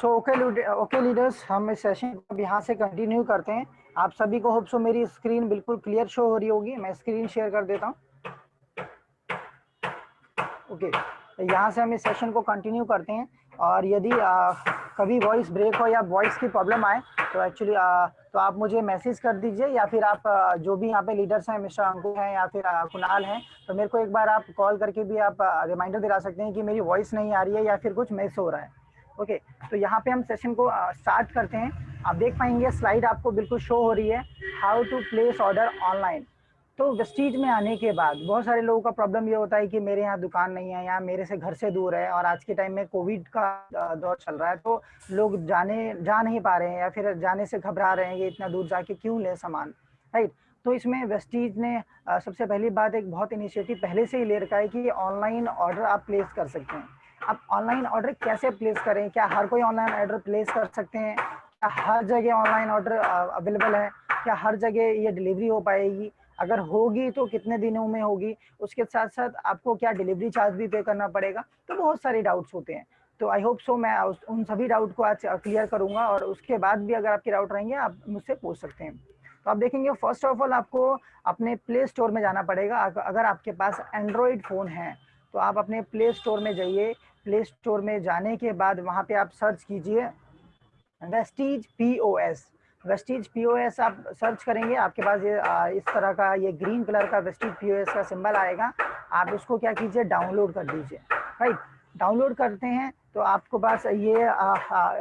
So okay leaders, हम इस session को अब यहाँ से कंटिन्यू करते हैं। आप सभी को होप सो मेरी स्क्रीन बिल्कुल क्लियर शो हो रही होगी। मैं स्क्रीन शेयर कर देता हूँ। ओके, यहाँ से हम इस सेशन को कंटिन्यू करते हैं। और यदि कभी वॉइस ब्रेक हो या वॉइस की प्रॉब्लम आए तो एक्चुअली तो आप मुझे मैसेज कर दीजिए, या फिर आप जो भी यहाँ पे लीडर्स हैं, मिस्टर अंकुर हैं या फिर कुणाल हैं, तो मेरे को एक बार आप कॉल करके भी आप रिमाइंडर दिला सकते हैं कि मेरी वॉइस नहीं आ रही है या फिर कुछ मिस हो रहा है। ओके, तो यहाँ पे हम सेशन को स्टार्ट करते हैं। आप देख पाएंगे स्लाइड आपको बिल्कुल शो हो रही है, how to place order online. तो वेस्टीज में आने के बाद बहुत सारे लोगों का प्रॉब्लम ये होता है कि मेरे यहाँ दुकान नहीं है, या मेरे से घर से दूर है, और आज के टाइम में कोविड का दौर चल रहा है, तो लोग जा नहीं पा रहे हैं या फिर जाने से घबरा रहे हैं, ये इतना दूर जाके क्यों ले सामान, राइट। तो इसमें वेस्टीज ने सबसे पहली बात एक बहुत इनिशिएटिव पहले से ही ले रखा है कि ऑनलाइन ऑर्डर आप प्लेस कर सकते हैं। आप ऑनलाइन ऑर्डर कैसे प्लेस करें? क्या हर कोई ऑनलाइन ऑर्डर प्लेस कर सकते हैं? क्या हर जगह ऑनलाइन ऑर्डर अवेलेबल है? क्या हर जगह ये डिलीवरी हो पाएगी? अगर होगी तो कितने दिनों में होगी? उसके साथ साथ आपको क्या डिलीवरी चार्ज भी पे करना पड़ेगा? तो बहुत सारे डाउट्स होते हैं। तो आई होप सो मैं उन सभी डाउट को आज क्लियर करूंगा, और उसके बाद भी अगर आपके डाउट रहेंगे आप मुझसे पूछ सकते हैं। तो आप देखेंगे फर्स्ट ऑफ ऑल आपको अपने प्ले स्टोर में जाना पड़ेगा। अगर आपके पास एंड्रॉयड फ़ोन है तो आप अपने प्ले स्टोर में जाइए। प्ले स्टोर में जाने के बाद वहाँ पे आप सर्च कीजिए वेस्टीज POS। वेस्टीज POS आप सर्च करेंगे, आपके पास ये इस तरह का ये ग्रीन कलर का वेस्टीज POS का सिंबल आएगा। आप उसको क्या कीजिए, डाउनलोड कर दीजिए, राइट। डाउनलोड करते हैं तो आपको पास ये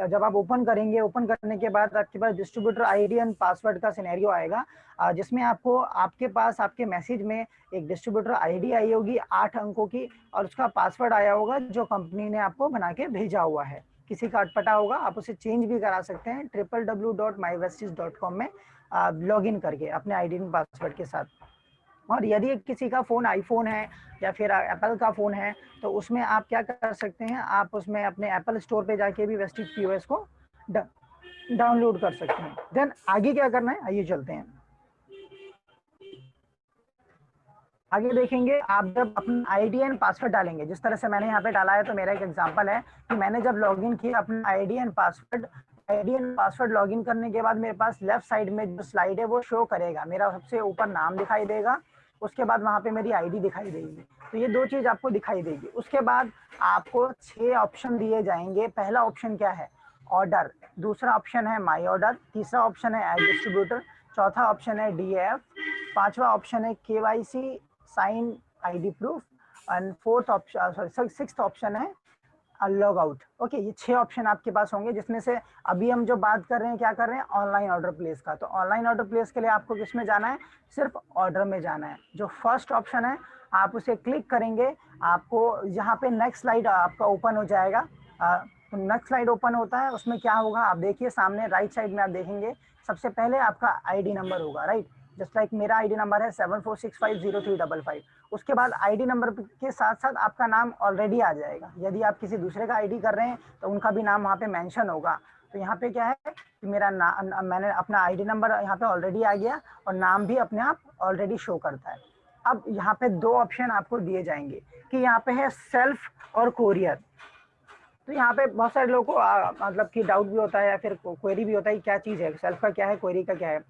जब आप ओपन करेंगे, ओपन करने के बाद आपके पास डिस्ट्रीब्यूटर ID एंड पासवर्ड का सिनेरियो आएगा, जिसमें आपको आपके पास आपके मैसेज में एक डिस्ट्रीब्यूटर ID आई होगी 8 अंकों की, और उसका पासवर्ड आया होगा जो कंपनी ने आपको बना के भेजा हुआ है। किसी का अटपटा होगा, आप उसे चेंज भी करा सकते हैं www.mywesties.com में लॉगिन करके अपने ID एंड पासवर्ड के साथ। और यदि किसी का फ़ोन आईफोन है या फिर एप्पल का फ़ोन है तो उसमें आप क्या कर सकते हैं, आप उसमें अपने एप्पल स्टोर पे जाके भी वेस्टीज POS को डाउनलोड कर सकते हैं। देन आगे क्या करना है, आइए चलते हैं। आगे देखेंगे, आप जब अपना ID एंड पासवर्ड डालेंगे, जिस तरह से मैंने यहाँ पे डाला है, तो मेरा एक एग्जांपल है कि मैंने जब लॉगिन किया अपना ID एंड पासवर्ड लॉगिन करने के बाद मेरे पास लेफ्ट साइड में जो स्लाइड है वो शो करेगा। मेरा सबसे ऊपर नाम दिखाई देगा, उसके बाद वहाँ पे मेरी ID दिखाई देगी। तो ये दो चीज आपको दिखाई देगी। उसके बाद आपको 6 ऑप्शन दिए जाएंगे। पहला ऑप्शन क्या है, ऑर्डर। दूसरा ऑप्शन है माई ऑर्डर। तीसरा ऑप्शन है एड डिस्ट्रीब्यूटर। चौथा ऑप्शन है DAF। पांचवा ऑप्शन है KYC sign ID proof. And fourth option sixth option है लॉग आउट। ओके, ये 6 ऑप्शन आपके पास होंगे, जिसमें से अभी हम जो बात कर रहे हैं, क्या कर रहे हैं, ऑनलाइन ऑर्डर प्लेस का। तो ऑनलाइन ऑर्डर प्लेस के लिए आपको किस में जाना है, सिर्फ ऑर्डर में जाना है। जो फर्स्ट ऑप्शन है आप उसे क्लिक करेंगे, आपको यहाँ पे नेक्स्ट स्लाइड आपका ओपन हो जाएगा। तो नेक्स्ट स्लाइड ओपन होता है, उसमें क्या होगा आप देखिए, सामने राइट साइड में आप देखेंगे सबसे पहले आपका ID नंबर होगा, राइट। जस्ट लाइक मेरा ID नंबर है 74650355। उसके बाद ID नंबर के साथ साथ आपका नाम ऑलरेडी आ जाएगा। यदि आप किसी दूसरे का ID कर रहे हैं तो उनका भी नाम वहाँ पे मेंशन होगा। तो यहाँ पे क्या है कि मेरा मैंने अपना ID नंबर यहाँ पे ऑलरेडी आ गया, और नाम भी अपने आप ऑलरेडी शो करता है। अब यहाँ पे 2 ऑप्शन आपको दिए जाएंगे कि यहाँ पे है सेल्फ और कोरियर। तो यहाँ पे बहुत सारे लोगों को मतलब कि डाउट भी होता है या फिर क्वेरी भी होता है कि क्या चीज़ है, सेल्फ का क्या है, क्वेरी का क्या है,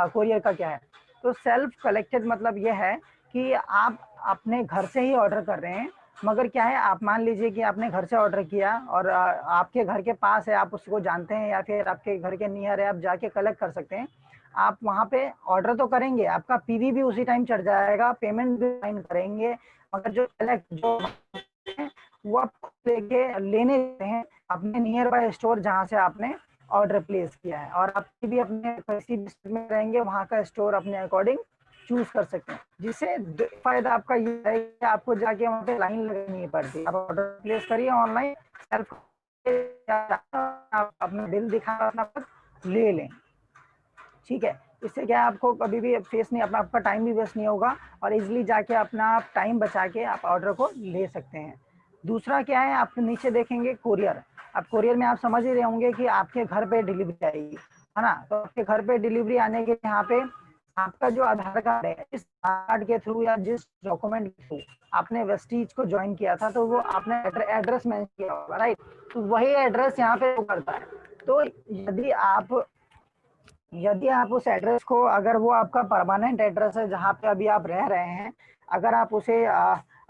कोरियर का क्या है। तो सेल्फ कलेक्टेड मतलब ये है कि आप अपने घर से ही ऑर्डर कर रहे हैं, मगर क्या है, आप मान लीजिए कि आपने घर से ऑर्डर किया और आपके घर के पास है, आप उसको जानते हैं, या फिर आपके घर के नियर है, आप जाके कलेक्ट कर सकते हैं। आप वहाँ पे ऑर्डर तो करेंगे, आपका PV भी उसी टाइम चढ़ जाएगा, पेमेंट भी फाइन करेंगे, मगर जो कलेक्ट जो वो आप लेके लेने हैं अपने नियर बाय स्टोर जहाँ से आपने ऑर्डर प्लेस किया है। और आप भी अपने किसी भी में रहेंगे वहाँ का स्टोर अपने अकॉर्डिंग चूज कर सकते हैं, जिससे फायदा आपका ये है कि आपको जाके वहाँ पे लाइन लगनी पड़ती है। आप ऑर्डर प्लेस करिए ऑनलाइन, सेल्फ आप अपना बिल दिखा अपना ले लें, ठीक है। इससे क्या है, आपको कभी भी फेस नहीं, अपना आपका टाइम भी वेस्ट नहीं होगा, और इजीली जाके अपना टाइम बचा के आप ऑर्डर को ले सकते हैं। दूसरा क्या है, आप नीचे देखेंगे कोरियर। अब कोरियर में आप समझ ही रहे होंगे कि आपके घर पे डिलीवरी आएगी, है ना। तो आपके घर पे डिलीवरी आने के यहाँ पे आपका जो आधार कार्ड है, इस आधार कार्ड के थ्रू या जिस डॉक्यूमेंट के थ्रू आपने वेस्टीज को ज्वाइन किया था, तो वो आपने एड्रेस मेंशन किया होगा, राइट। तो वही एड्रेस यहाँ पे करता है। तो यदि आप उस एड्रेस को, अगर वो आपका परमानेंट एड्रेस है जहाँ पे अभी आप रह रहे हैं, अगर आप उसे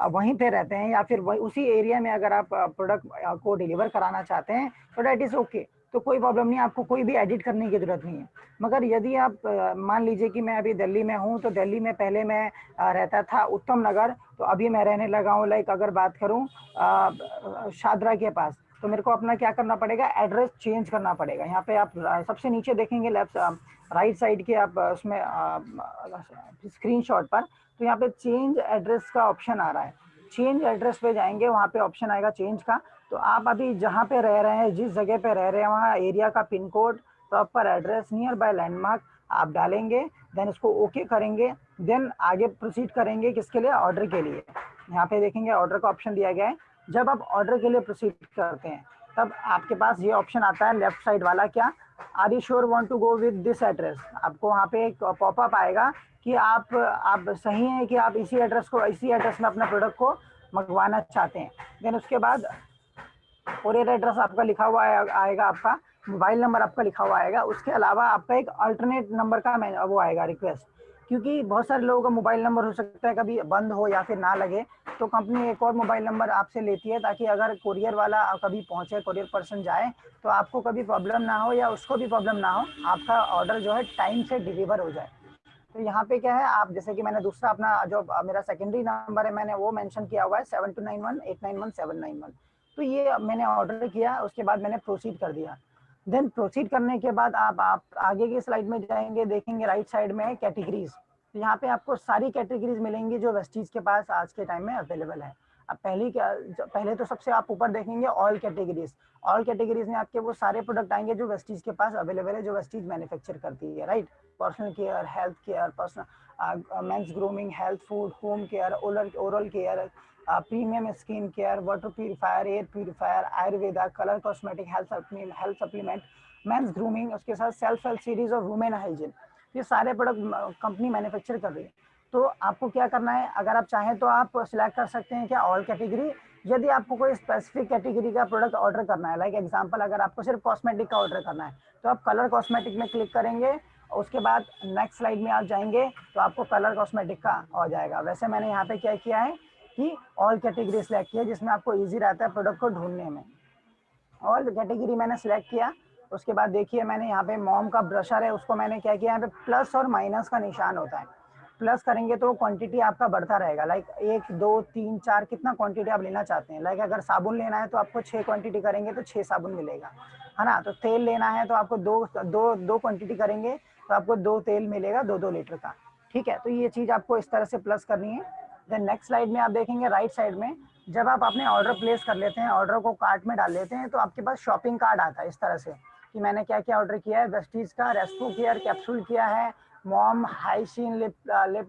वहीं पे रहते हैं या फिर वही उसी एरिया में अगर आप प्रोडक्ट को डिलीवर कराना चाहते हैं, तो डेट इज ओके, तो कोई प्रॉब्लम नहीं, आपको कोई भी एडिट करने की जरूरत नहीं है। मगर यदि आप मान लीजिए कि मैं अभी दिल्ली में हूँ, तो दिल्ली में पहले मैं रहता था उत्तम नगर, तो अभी मैं रहने लगा हूँ, लाइक अगर बात करूँ शादरा के पास, तो मेरे को अपना क्या करना पड़ेगा, एड्रेस चेंज करना पड़ेगा। यहाँ पे आप सबसे नीचे देखेंगे लेफ्ट राइट साइड के आप उसमें स्क्रीनशॉट पर, तो यहाँ पे चेंज एड्रेस का ऑप्शन आ रहा है। चेंज एड्रेस पे जाएंगे, वहाँ पे ऑप्शन आएगा चेंज का। तो आप अभी जहाँ पे रह रहे हैं, जिस जगह पे रह रहे हैं, वहाँ एरिया का pin code, proper address, near by landmark आप डालेंगे, देन इसको ओके करेंगे, देन आगे प्रोसीड करेंगे किसके लिए, ऑर्डर के लिए। यहाँ पे देखेंगे ऑर्डर का ऑप्शन दिया गया है। जब आप ऑर्डर के लिए प्रोसीड करते हैं, तब आपके पास ये ऑप्शन आता है लेफ्ट साइड वाला, क्या, are you sure want to go with this address. आपको वहाँ पे एक पॉपअप आएगा कि आप सही है कि आप इसी एड्रेस में अपना प्रोडक्ट को मंगवाना चाहते हैं। देन उसके बाद कोरियर एड्रेस आपका लिखा हुआ आएगा, आपका मोबाइल नंबर आपका लिखा हुआ आएगा, उसके अलावा आपका एक अल्टरनेट नंबर का वो आएगा रिक्वेस्ट, क्योंकि बहुत सारे लोगों का मोबाइल नंबर हो सकता है कभी बंद हो या फिर ना लगे, तो कंपनी एक और मोबाइल नंबर आपसे लेती है, ताकि अगर कोरियर वाला कभी पहुंचे, कोरियर पर्सन जाए, तो आपको कभी प्रॉब्लम ना हो या उसको भी प्रॉब्लम ना हो, आपका ऑर्डर जो है टाइम से डिलीवर हो जाए। तो यहाँ पे क्या है, आप जैसे कि मैंने दूसरा अपना जो मेरा सेकेंडरी नंबर है, मैंने वो मेंशन किया हुआ है 7291891791। तो ये मैंने ऑर्डर किया, उसके बाद मैंने प्रोसीड कर दिया। देन प्रोसीड करने के बाद आप आगे की स्लाइड में जाएंगे, देखेंगे राइट साइड में कैटेगरीज। तो यहाँ पे आपको सारी कैटेगरीज मिलेंगी जो वेस्टीज के पास आज के टाइम में अवेलेबल है। अब पहले तो सबसे आप ऊपर देखेंगे ऑल कैटेगरीज। ऑल कैटेगरीज में आपके वो सारे प्रोडक्ट आएंगे जो वेस्टीज के पास अवेलेबल है, जो वेस्टीज मैन्युफैक्चर करती है, right. Personal care, health care, personal mains grooming, health food, home care, oral care, premium skin care, water purifier, air purifier, Ayurveda, colour cosmetic, health supplement, mains grooming, उसके साथ self health series और women hygiene, ये सारे product company manufacture कर रही है। तो आपको क्या करना है, अगर आप चाहें तो आप सिलेक्ट कर सकते हैं क्या, ऑल कैटेगरी। यदि आपको कोई स्पेसिफिक कैटेगरी का प्रोडक्ट ऑर्डर करना है, लाइक एग्जांपल अगर आपको सिर्फ कॉस्मेटिक का ऑर्डर करना है, तो आप कलर कॉस्मेटिक में क्लिक करेंगे, उसके बाद नेक्स्ट स्लाइड में आप जाएंगे तो आपको कलर कॉस्मेटिक का आ जाएगा। वैसे मैंने यहाँ पे क्या किया है कि ऑल कैटेगरी सिलेक्ट किया, जिसमें आपको ईजी रहता है प्रोडक्ट को ढूंढने में। ऑल कैटेगरी मैंने सिलेक्ट किया, उसके बाद देखिए मैंने यहाँ पे मॉम का ब्रशर है, उसको मैंने क्या किया, यहाँ पे प्लस और माइनस का निशान होता है। प्लस करेंगे तो क्वांटिटी आपका बढ़ता रहेगा, लाइक 1 2 3 4 कितना क्वांटिटी आप लेना चाहते हैं। लाइक अगर साबुन लेना है तो आपको 6 क्वांटिटी करेंगे तो 6 साबुन मिलेगा, है ना। तो तेल लेना है तो आपको दो क्वांटिटी करेंगे तो आपको 2 तेल मिलेगा, 2 लीटर का, ठीक है। तो ये चीज़ आपको इस तरह से प्लस करनी है। देन नेक्स्ट स्लाइड में आप देखेंगे राइट साइड में, जब आप अपने ऑर्डर प्लेस कर लेते हैं, ऑर्डर को कार्ट में डाल लेते हैं, तो आपके पास शॉपिंग कार्ड आता है इस तरह से कि मैंने क्या क्या ऑर्डर किया है। वेस्टीज का रेस्टो केयर कैप्सूल किया है, mom hygiene lip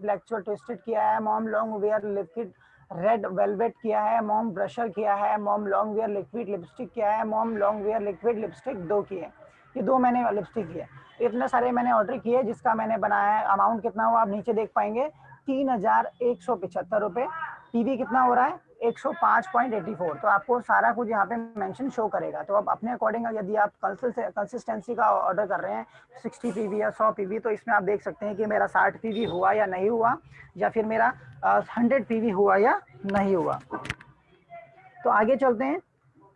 lecture twisted किया है, mom long where liquid red velvet किया है, मॉम ब्रशर किया है, mom long where liquid lipstick किया है, mom long where liquid lipstick 2 किए, ये 2 मैंने लिपस्टिक किए। इतने सारे मैंने ऑर्डर किए, जिसका मैंने बनाया है अमाउंट कितना हुआ आप नीचे देख पाएंगे, 3175 रुपये। पीवी कितना हो रहा है, 105.84। तो आपको सारा कुछ यहाँ पे मेंशन शो करेगा। तो अब अपने अकॉर्डिंग यदि आप कंसिस्टेंसी का ऑर्डर कर रहे हैं 60 पीवी या 100 पीवी, तो इसमें आप देख सकते हैं कि मेरा 60 पीवी हुआ या नहीं हुआ, या फिर मेरा 100 पीवी हुआ या नहीं हुआ। तो आगे चलते हैं।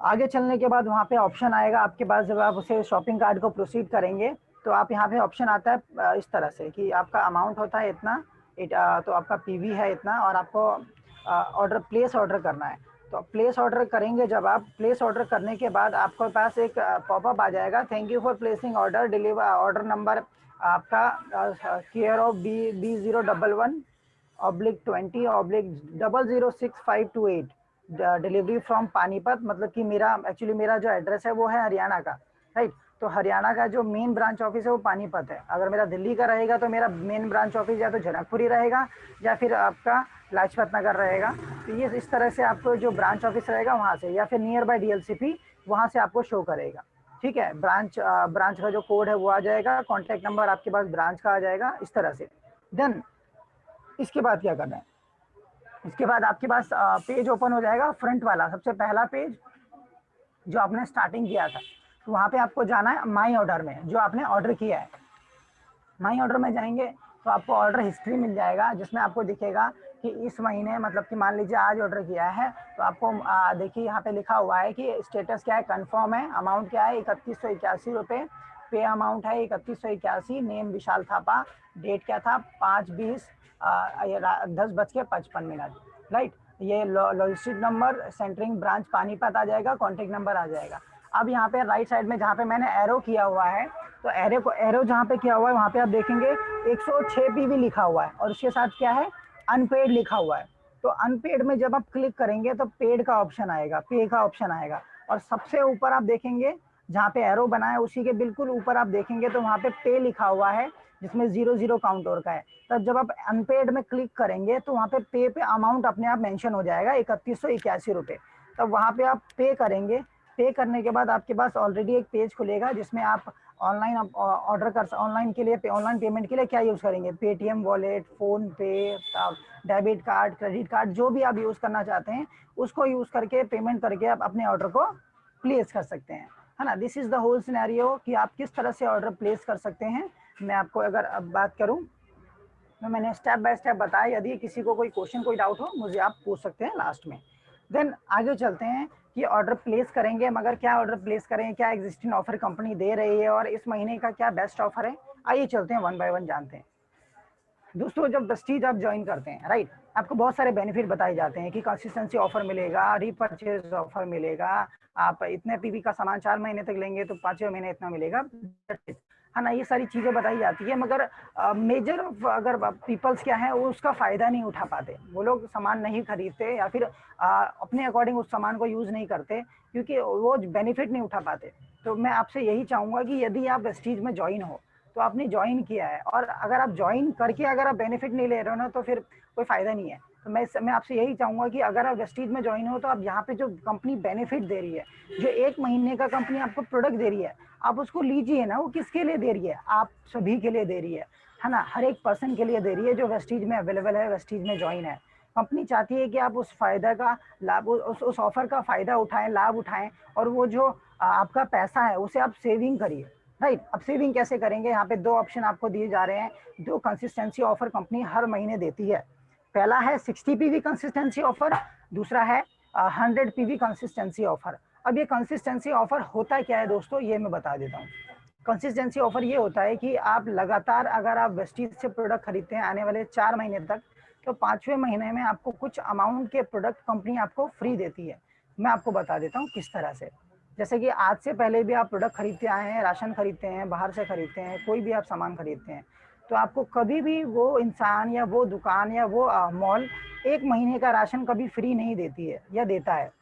आगे चलने के बाद वहाँ पे ऑप्शन आएगा आपके पास, जब आप उसे शॉपिंग कार्ड को प्रोसीड करेंगे तो आप यहाँ पे ऑप्शन आता है इस तरह से कि आपका अमाउंट होता है इतना, तो आपका पीवी है इतना, और आपको प्लेस ऑर्डर करना है। तो प्लेस ऑर्डर करेंगे, जब आप प्लेस ऑर्डर करने के बाद आपके पास एक पॉपअप आ जाएगा, thank you for placing order, deliver order number आपका care of B011/20/006528, delivery from Panipat. मतलब कि मेरा एक्चुअली मेरा जो एड्रेस है वो है हरियाणा का, राइट। तो हरियाणा का जो मेन ब्रांच ऑफिस है वो पानीपत है। अगर मेरा दिल्ली का रहेगा तो मेरा मेन ब्रांच ऑफिस या तो जनकपुरी रहेगा या फिर आपका लाजपत नगर रहेगा। तो ये इस तरह से आपको जो ब्रांच ऑफिस रहेगा वहाँ से, या फिर नियर बाय DLCP वहाँ से आपको शो करेगा, ठीक है। ब्रांच का जो कोड है वो आ जाएगा, कॉन्टैक्ट नंबर आपके पास ब्रांच का आ जाएगा, इस तरह से। देन इसके बाद क्या करना है, इसके बाद आपके पास पेज ओपन हो जाएगा, फ्रंट वाला सबसे पहला पेज जो आपने स्टार्टिंग किया था। तो वहाँ पे आपको जाना है माई ऑर्डर में, जो आपने ऑर्डर किया है। माई ऑर्डर में जाएंगे तो आपको ऑर्डर हिस्ट्री मिल जाएगा, जिसमें आपको दिखेगा कि इस महीने, मतलब कि मान लीजिए आज ऑर्डर किया है तो आपको देखिए यहाँ पे लिखा हुआ है कि स्टेटस क्या है, कंफर्म है, अमाउंट क्या है 3181 रुपये, पे अमाउंट है 3181, नेम विशाल थापा, डेट क्या था 5/20 10:55, राइट। ये logistic number, centring branch Panipat आ जाएगा, कॉन्टेक्ट नंबर आ जाएगा। अब यहाँ पे राइट साइड में जहाँ पे मैंने एरो किया हुआ है, तो एरो जहाँ पे किया हुआ है वहाँ पे आप देखेंगे 106 पीवी लिखा हुआ है और उसके साथ क्या है, अनपेड लिखा हुआ है। तो अनपेड में जब आप क्लिक करेंगे तो पेड का ऑप्शन आएगा, पे का ऑप्शन आएगा, और सबसे ऊपर आप देखेंगे जहाँ पे एरो बना है उसी के बिल्कुल ऊपर आप देखेंगे तो वहाँ पे पे लिखा हुआ है, जिसमें 00 काउंटर का है। तब जब आप अनपेड में क्लिक करेंगे तो वहाँ पे अमाउंट अपने आप मेंशन हो जाएगा 3181 रुपये। तब वहाँ पे आप पे करेंगे। पे करने के बाद आपके पास ऑलरेडी एक पेज खुलेगा जिसमें आप ऑनलाइन ऑर्डर कर, ऑनलाइन के लिए ऑनलाइन पेमेंट के लिए क्या यूज़ करेंगे, पेटीएम वॉलेट, फोन पे, डेबिट कार्ड, क्रेडिट कार्ड, जो भी आप यूज़ करना चाहते हैं उसको यूज़ करके पेमेंट करके आप अपने ऑर्डर को प्लेस कर सकते हैं, है ना। This is the whole scenario कि आप किस तरह से ऑर्डर प्लेस कर सकते हैं। मैं आपको अगर अब बात करूं तो मैंने स्टेप बाय स्टेप बताया। यदि किसी को कोई क्वेश्चन, कोई डाउट हो मुझे आप पूछ सकते हैं लास्ट में। देन आगे चलते हैं कि ऑर्डर प्लेस करेंगे, मगर क्या ऑर्डर प्लेस करें, क्या एग्जिस्टिंग ऑफर कंपनी दे रही है और इस महीने का क्या बेस्ट ऑफर है। आइए चलते हैं वन बाय वन जानते हैं। दोस्तों जब वेस्टीज आप ज्वाइन करते हैं, राइट, आपको बहुत सारे बेनिफिट बताए जाते हैं कि कंसिस्टेंसी ऑफर मिलेगा, रीपरचेज ऑफर मिलेगा, आप इतने पीवी का सामान 4 महीने तक लेंगे तो 5वें महीने इतना मिलेगा, है ना। ये सारी चीजें बताई जाती है, मगर मेजर अगर पीपल्स क्या है वो उसका फायदा नहीं उठा पाते। वो लोग सामान नहीं खरीदते या फिर अपने अकॉर्डिंग उस सामान को यूज नहीं करते क्योंकि वो बेनिफिट नहीं उठा पाते। तो मैं आपसे यही चाहूंगा कि यदि आप वेस्टीज में ज्वाइन हो तो आपने ज्वाइन किया है, और अगर आप ज्वाइन करके अगर आप बेनिफिट नहीं ले रहे हो ना तो फिर कोई फायदा नहीं है। तो मैं आपसे यही चाहूंगा कि अगर आप वेस्टीज में ज्वाइन हो तो आप यहाँ पे जो कंपनी बेनिफिट दे रही है, जो 1 महीने का कंपनी आपको प्रोडक्ट दे रही है, आप उसको लीजिए ना। वो किसके लिए दे रही है, आप सभी के लिए दे रही है ना। हर एक पर्सन के लिए दे रही है जो वेस्टीज में अवेलेबल है, वेस्टीज में ज्वाइन है। कंपनी चाहती है कि आप उस फायदा का लाभ, उस ऑफर का फायदा उठाएं, लाभ उठाएं, और वो जो आपका पैसा है उसे आप सेविंग करिए, राइट। अब सेविंग कैसे करेंगे, यहाँ पे 2 ऑप्शन आपको दिए जा रहे हैं, जो कंसिस्टेंसी ऑफर कंपनी हर महीने देती है। पहला है 60 पीवी कंसिस्टेंसी ऑफर, दूसरा है 100 पीवी कंसिस्टेंसी ऑफर। अब ये कंसिस्टेंसी ऑफर होता क्या है दोस्तों, ये मैं बता देता हूँ। कंसिस्टेंसी ऑफर ये होता है कि आप लगातार अगर आप वेस्टीज से प्रोडक्ट खरीदते हैं आने वाले 4 महीने तक, तो 5वें महीने में आपको कुछ अमाउंट के प्रोडक्ट कंपनी आपको फ्री देती है। मैं आपको बता देता हूँ किस तरह से। जैसे कि आज से पहले भी आप प्रोडक्ट खरीदते आए हैं, राशन खरीदते हैं, बाहर से खरीदते हैं, कोई भी आप सामान खरीदते हैं, तो आपको कभी भी वो इंसान या वो दुकान या वो मॉल 1 महीने का राशन कभी फ्री नहीं देती है या देता है।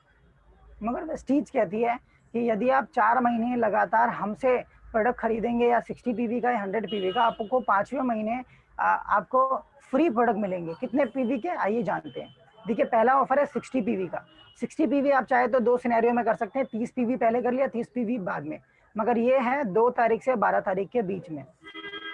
मगर वेस्टीज कहती है कि यदि आप 4 महीने लगातार हमसे प्रोडक्ट खरीदेंगे, या 60 पीवी का या 100 पीवी का, आपको 5वें महीने आपको फ्री प्रोडक्ट मिलेंगे। कितने पीवी के, आइए जानते हैं। देखिए पहला ऑफर है 60 पीवी का। 60 पीवी आप चाहे तो 2 सिनेरियो में कर सकते हैं, 30 पीवी पहले कर लिया, 30 पीवी बाद में। मगर ये है 2 तारीख से 12 तारीख के बीच में।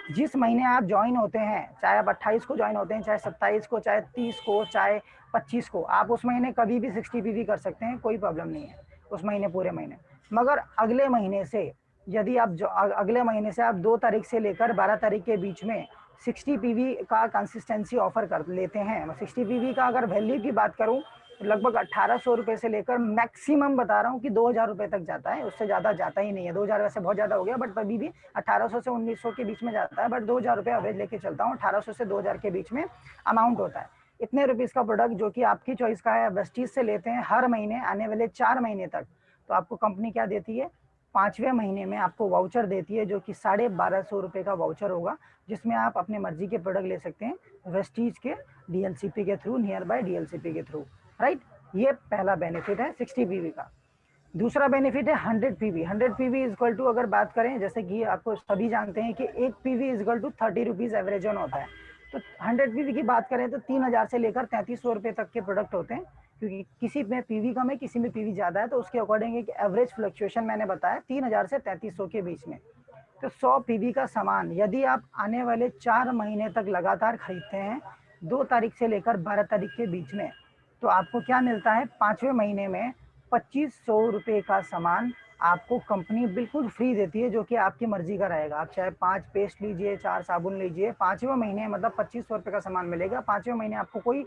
जिस महीने आप ज्वाइन होते हैं, चाहे आप 28 को ज्वाइन होते हैं, चाहे 27 को, चाहे 30 को, चाहे 25 को, आप उस महीने कभी भी 60 पीवी कर सकते हैं, कोई प्रॉब्लम नहीं है उस महीने, पूरे महीने। मगर अगले महीने से, यदि आप अगले महीने से आप 2 तारीख से लेकर 12 तारीख के बीच में 60 पीवी का कंसिस्टेंसी ऑफर कर लेते हैं। 60 पीवी का अगर वैल्यू की बात करूं तो लगभग 1800 रुपये से लेकर मैक्सिमम बता रहा हूँ कि 2000 रुपये तक जाता है, उससे ज़्यादा जाता ही नहीं है। 2000 वैसे बहुत ज़्यादा हो गया, बट अभी भी 1800 से 1900 के बीच में जाता है, बट 2000 रुपये अवेज लेके चलता हूँ। 1800 से 2000 के बीच में अमाउंट होता है। इतने रुपीज़ का प्रोडक्ट जो कि आपकी चॉइस का है, वेस्टीज से लेते हैं हर महीने आने वाले 4 महीने तक, तो आपको कंपनी क्या देती है, 5वें महीने में आपको वाउचर देती है, जो कि 1250 रुपये का वाउचर होगा, जिसमें आप अपने मर्जी के प्रोडक्ट ले सकते हैं वेस्टीज के डीएलसीपी के थ्रू, नियर बाय डीएलसीपी के थ्रू, राइट। ये पहला बेनिफिट है 60 पीवी का। दूसरा बेनिफिट है 100 PV. 100 PV is equal to, अगर बात करें, जैसे कि आपको सभी जानते हैं कि 1 PV is equal to 30 rupees average on होता है। तो 100 पीवी की बात करें तो 3000 से लेकर 3300 रुपये तक के प्रोडक्ट होते हैं, क्योंकि किसी में पीवी कम है, किसी में पीवी ज्यादा है, तो उसके अकॉर्डिंग एक एवरेज फ्लक्चुएशन मैंने बताया 3000 से 3300 के बीच में। तो 100 पीवी का सामान यदि आप आने वाले 4 महीने तक लगातार खरीदते हैं 2 तारीख से लेकर 12 तारीख के बीच में, तो आपको क्या मिलता है, 5वें महीने में 2500 रुपये का सामान आपको कंपनी बिल्कुल फ्री देती है, जो कि आपकी मर्जी का रहेगा। आप चाहे 5 पेस्ट लीजिए, 4 साबुन लीजिए, 5वें महीने मतलब 2500 रुपये का सामान मिलेगा। 5वें महीने आपको कोई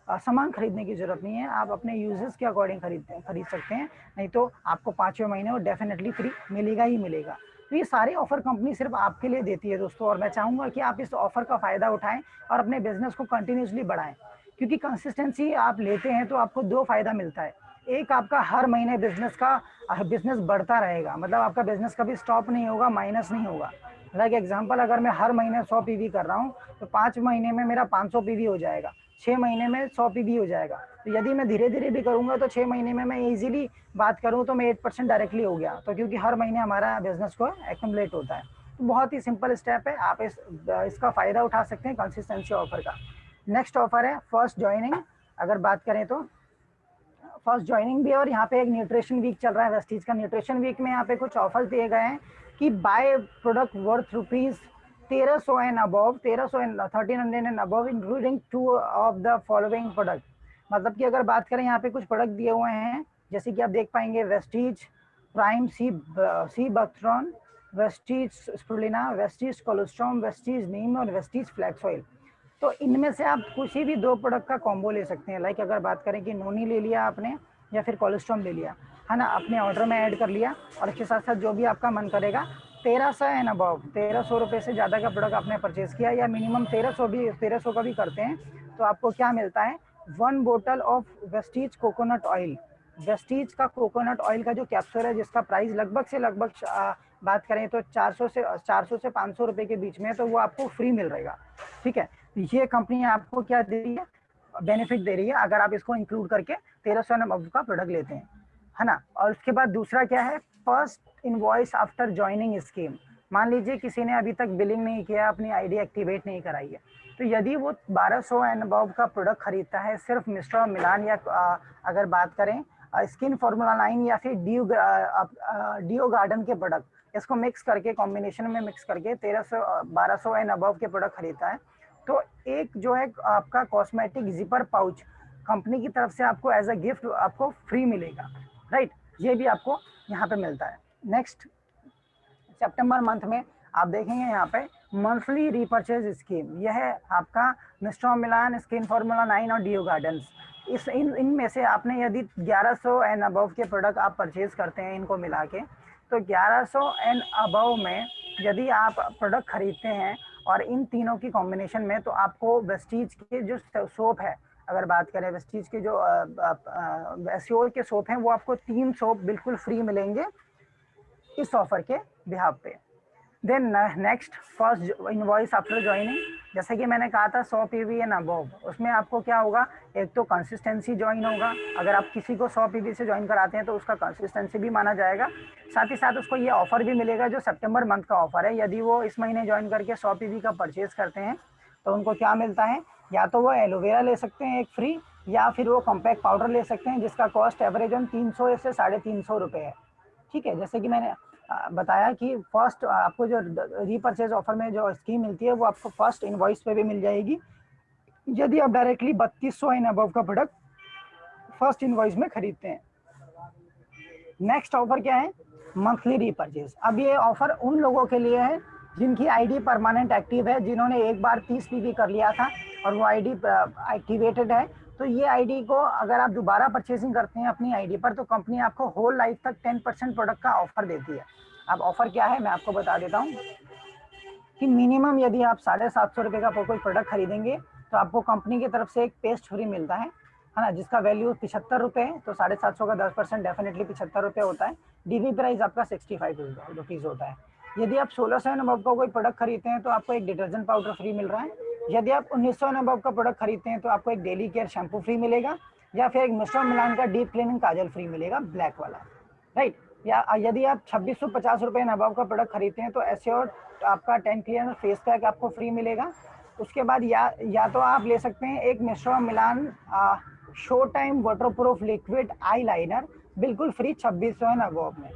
सामान खरीदने की जरूरत नहीं है, आप अपने यूजेस के अकॉर्डिंग खरीद सकते हैं, नहीं तो आपको 5वें महीने वो डेफिनेटली फ्री मिलेगा ही मिलेगा। तो ये सारे ऑफर कंपनी सिर्फ आपके लिए देती है दोस्तों, और मैं चाहूँगा कि आप इस ऑफर का फ़ायदा उठाएं और अपने बिजनेस को कंटिन्यूसली बढ़ाएं, क्योंकि कंसिस्टेंसी आप लेते हैं तो आपको 2 फायदा मिलता है। एक, आपका हर महीने बिजनेस बढ़ता रहेगा, मतलब आपका बिजनेस कभी स्टॉप नहीं होगा, माइनस नहीं होगा। लाइक एग्जांपल, अगर मैं हर महीने 100 पीवी कर रहा हूँ तो 5 महीने में मेरा 500 पीवी हो जाएगा, 6 महीने में 100 पीवी हो जाएगा। तो यदि मैं धीरे धीरे भी करूंगा तो 6 महीने में मैं इजीली बात करूं तो मैं 8% डायरेक्टली हो गया, तो क्योंकि हर महीने हमारा बिजनेस को एक्यूमुलेट होता है। तो बहुत ही सिंपल स्टेप है, आप इसका फायदा उठा सकते हैं कंसिस्टेंसी ऑफर का। नेक्स्ट ऑफर है फर्स्ट ज्वाइनिंग। अगर बात करें तो फर्स्ट ज्वाइनिंग भी है, और यहाँ पे एक न्यूट्रिशन वीक चल रहा है वेस्टीज का। न्यूट्रिशन वीक में यहाँ पे कुछ ऑफर्स दिए गए हैं कि by product worth rupees 1300 and above, 1300 and 1300 and above including 2 of the following product. मतलब कि अगर बात करें, यहाँ पे कुछ प्रोडक्ट दिए हुए हैं, जैसे कि आप देख पाएंगे Vestige prime C bactron, Vestige spirulina, Vestige कोलेस्ट्रॉम, वेस्टीज नीम और वेस्टीज फ्लैक्स ऑयल। तो इनमें से आप किसी भी 2 प्रोडक्ट का कॉम्बो ले सकते हैं। लाइक अगर बात करें कि नोनी ले लिया आपने या फिर कोलेस्ट्रॉम ले लिया, है ना, अपने ऑर्डर में ऐड कर लिया, और इसके साथ साथ जो भी आपका मन करेगा 1300 एंड अबव, 1300 रुपये से ज़्यादा का प्रोडक्ट आपने परचेज किया, या मिनिमम 1300 का भी करते हैं, तो आपको क्या मिलता है, 1 बोतल of Vestige coconut oil. Vestige का कोकोनट ऑयल का जो कैप्सूल है, जिसका प्राइस लगभग से लगभग बात करें तो 400 से 500 रुपये के बीच में, तो वो आपको फ्री मिल रहेगा। ठीक है, ये कंपनी आपको क्या दे रही है, बेनिफिट दे रही है, अगर आप इसको इंक्लूड करके 1300 एम का प्रोडक्ट लेते हैं, है ना। और उसके बाद दूसरा क्या है, first invoice after joining scheme. मान लीजिए किसी ने अभी तक बिलिंग नहीं किया, अपनी आईडी एक्टिवेट नहीं कराई है, तो यदि वो 1200 एंड अबव का प्रोडक्ट खरीदता है, सिर्फ मिस्टर मिलान या अगर बात करें स्किन फार्मूला 9 या फिर डियो गार्डन के प्रोडक्ट, इसको मिक्स करके, कॉम्बिनेशन में मिक्स करके 1200 एंड अबव के प्रोडक्ट खरीदता है, तो एक जो है आपका कॉस्मेटिक जिपर पाउच कंपनी की तरफ से आपको एज अ गिफ्ट आपको फ्री मिलेगा, राइट। ये भी आपको यहाँ पे मिलता है। नेक्स्ट, सितंबर मंथ में आप देखेंगे यहाँ पे मंथली रीपर्चेज स्कीम, यह है आपका मिस्टर मिलान, स्किन फार्मूला 9 और डियो गार्डन्स। इनमें से आपने यदि 1100 एंड अबव के प्रोडक्ट आप परचेज करते हैं, इनको मिला के, तो 1100 एंड अबव में यदि आप प्रोडक्ट खरीदते हैं और इन तीनों की कॉम्बिनेशन में, तो आपको वेस्टीज के जो सोप है, अगर बात करें वेस्टीज के जो एस्योर के सोप हैं, वो आपको 3 सोप बिल्कुल फ्री मिलेंगे इस ऑफर के बिहाफ पे। Then next, first invoice after joining, जैसे कि मैंने कहा था 100 पीवी एंड अबव, उसमें आपको क्या होगा, एक तो कंसिस्टेंसी ज्वाइन होगा। अगर आप किसी को 100 पीवी से ज्वाइन कराते हैं तो उसका कंसिस्टेंसी भी माना जाएगा। साथ ही साथ उसको ये ऑफर भी मिलेगा जो सितंबर मंथ का ऑफर है। यदि वो इस महीने ज्वाइन करके 100 पीवी का परचेज करते हैं तो उनको क्या मिलता है, या तो वो एलोवेरा ले सकते हैं एक फ्री, या फिर वो कॉम्पैक्ट पाउडर ले सकते हैं, जिसका कॉस्ट एवरेज 300 से 350 रुपये है। ठीक है, जैसे कि मैंने बताया कि फर्स्ट आपको जो रीपरचेज ऑफर में जो स्कीम मिलती है, वो आपको फर्स्ट इनवॉइस पे भी मिल जाएगी, यदि आप डायरेक्टली 3200 एंड अबव का प्रोडक्ट फर्स्ट इनवॉइस में खरीदते हैं। नेक्स्ट ऑफर क्या है, मंथली रीपरचेज। अब ये ऑफर उन लोगों के लिए है जिनकी आईडी परमानेंट एक्टिव है, जिन्होंने एक बार 30 पीवी कर लिया था और वो आईडी एक्टिवेटेड है। तो ये आईडी को अगर आप दोबारा परचेसिंग करते हैं अपनी आईडी पर, तो कंपनी आपको होल लाइफ तक 10% प्रोडक्ट का ऑफर देती है। अब ऑफर क्या है मैं आपको बता देता हूँ कि मिनिमम यदि आप 750 रुपये का कोई प्रोडक्ट खरीदेंगे तो आपको कंपनी की तरफ से एक पेस्ट फ्री मिलता है ना, जिसका वैल्यू 75 रुपये है। तो 750 का 10% डेफिनेटली 75 रुपये होता है। डीवी प्राइस आपका 65 रुपीज़ होता है। यदि आप 1600 एंड अबव का कोई प्रोडक्ट खरीदते हैं तो आपको एक डिटर्जेंट पाउडर फ्री मिल रहा है। यदि आप 1900 एंड अबव का प्रोडक्ट खरीदते हैं तो आपको एक डेली केयर शैम्पू फ्री मिलेगा, या फिर एक मिस्टर मिलान का डीप क्लीनिंग काजल फ्री मिलेगा, ब्लैक वाला, राइट। या यदि आप 2650 रुपये एंड अबव का प्रोडक्ट खरीदते हैं तो एश्योर आपका 10 क्लियर फेस पैक आपको फ्री मिलेगा। उसके बाद या तो आप ले सकते हैं एक mister Milan show time waterproof liquid eyeliner, बिल्कुल फ्री 2600 एंड अबव में।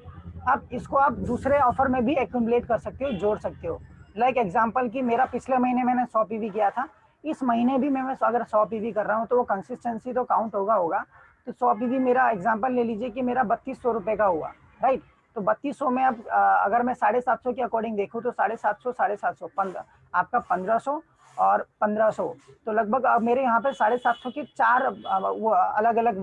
आप इसको आप दूसरे ऑफर में भी एक्यूमुलेट कर सकते हो, जोड़ सकते हो। लाइक एग्जांपल कि मेरा पिछले महीने मैंने 100 पीवी किया था, इस महीने भी मैं अगर 100 पीवी कर रहा हूँ तो वो कंसिस्टेंसी तो काउंट होगा। तो 100 पीवी मेरा एग्जांपल ले लीजिए कि मेरा 3200 रुपए का हुआ, राइट। तो 3200 में अब अगर मैं 750 के अकॉर्डिंग देखूँ तो 750, 750, 15, आपका 1500 और 1500, तो लगभग अब मेरे यहाँ पे 750 के 4 वो अलग अलग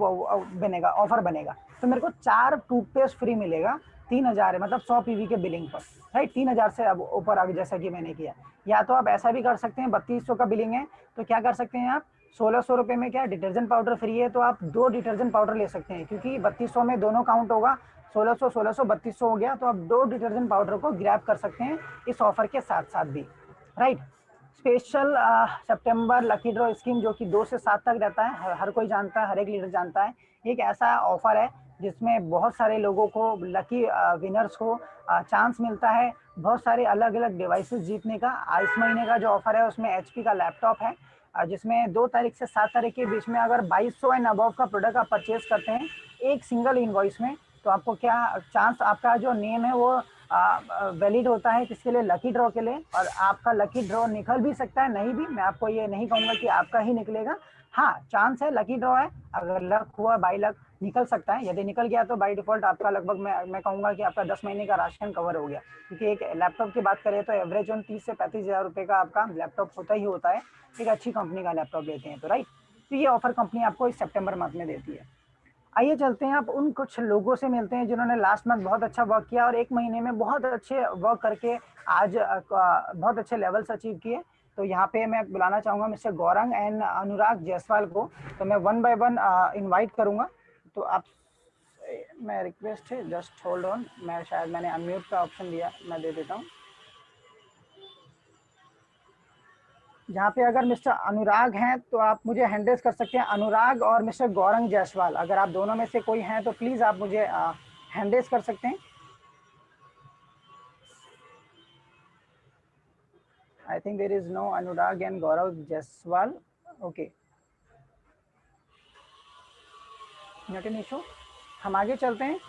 बनेगा, ऑफर बनेगा। तो मेरे को 4 टूथपेस्ट फ्री मिलेगा 3000 है, मतलब 100 पीवी के बिलिंग पर, राइट। 3000 से अब ऊपर आगे जैसा कि मैंने किया। या तो आप ऐसा भी कर सकते हैं, 3200 का बिलिंग है तो क्या कर सकते हैं आप, 1600 रुपए में क्या डिटर्जेंट पाउडर फ्री है, तो आप 2 डिटर्जेंट पाउडर ले सकते हैं, क्योंकि 3200 में दोनों काउंट होगा। 1600, 1600, 3200 हो गया, तो आप 2 डिटर्जेंट पाउडर को ग्रैब कर सकते हैं इस ऑफर के साथ साथ भी, राइट। स्पेशल सितंबर लकी ड्रॉ स्कीम जो कि 2 से 7 तक रहता है, हर कोई जानता है, हर एक लीडर जानता है। एक ऐसा ऑफर है जिसमें बहुत सारे लोगों को, लकी विनर्स को चांस मिलता है बहुत सारे अलग अलग डिवाइसेस जीतने का। इस महीने का जो ऑफर है उसमें एचपी का लैपटॉप है, जिसमें 2 तारीख से 7 तारीख के बीच में अगर 2200 एंड अबव का प्रोडक्ट आप परचेज करते हैं एक सिंगल इनवॉइस में, तो आपको क्या चांस, आपका जो नेम है वो वैलिड होता है किसके लिए, लकी ड्रॉ के लिए। और आपका लकी ड्रॉ निकल भी सकता है, नहीं भी, मैं आपको ये नहीं कहूंगा कि आपका ही निकलेगा। हाँ, चांस है, लकी ड्रॉ है, अगर लक हुआ, बाई लक निकल सकता है। यदि निकल गया तो बाई डिफॉल्ट आपका लगभग मैं कहूंगा कि आपका 10 महीने का राशन कवर हो गया, क्योंकि एक लैपटॉप की बात करें तो एवरेज ऑन 30 से 35 हजार रुपए का आपका लैपटॉप होता ही होता है, एक अच्छी कंपनी का लैपटॉप लेते हैं तो, राइट। तो ये ऑफर कंपनी आपको इस सितंबर मंथ में देती है। आइए चलते हैं, आप उन कुछ लोगों से मिलते हैं जिन्होंने लास्ट मंथ बहुत अच्छा वर्क किया और एक महीने में बहुत अच्छे वर्क करके आज बहुत अच्छे लेवल्स अचीव किए। तो यहाँ पे मैं बुलाना चाहूंगा मिस्टर गौरंग एंड अनुराग जायसवाल को। तो मैं वन बाय वन इनवाइट करूंगा। तो आप, मैं रिक्वेस्ट है, जस्ट होल्ड ऑन, मैं शायद मैंने अनम्यूट का ऑप्शन दिया, मैं दे देता हूँ। जहाँ पे अगर मिस्टर अनुराग हैं तो आप मुझे हैंड रेज कर सकते हैं, अनुराग और मिस्टर गौरंग जायसवाल, अगर आप दोनों में से कोई हैं तो प्लीज़ आप मुझे हैंड रेज कर सकते हैं। I think there is no Anurag and Gaurav Jaiswal. Okay, not an issue. हम आगे चलते हैं।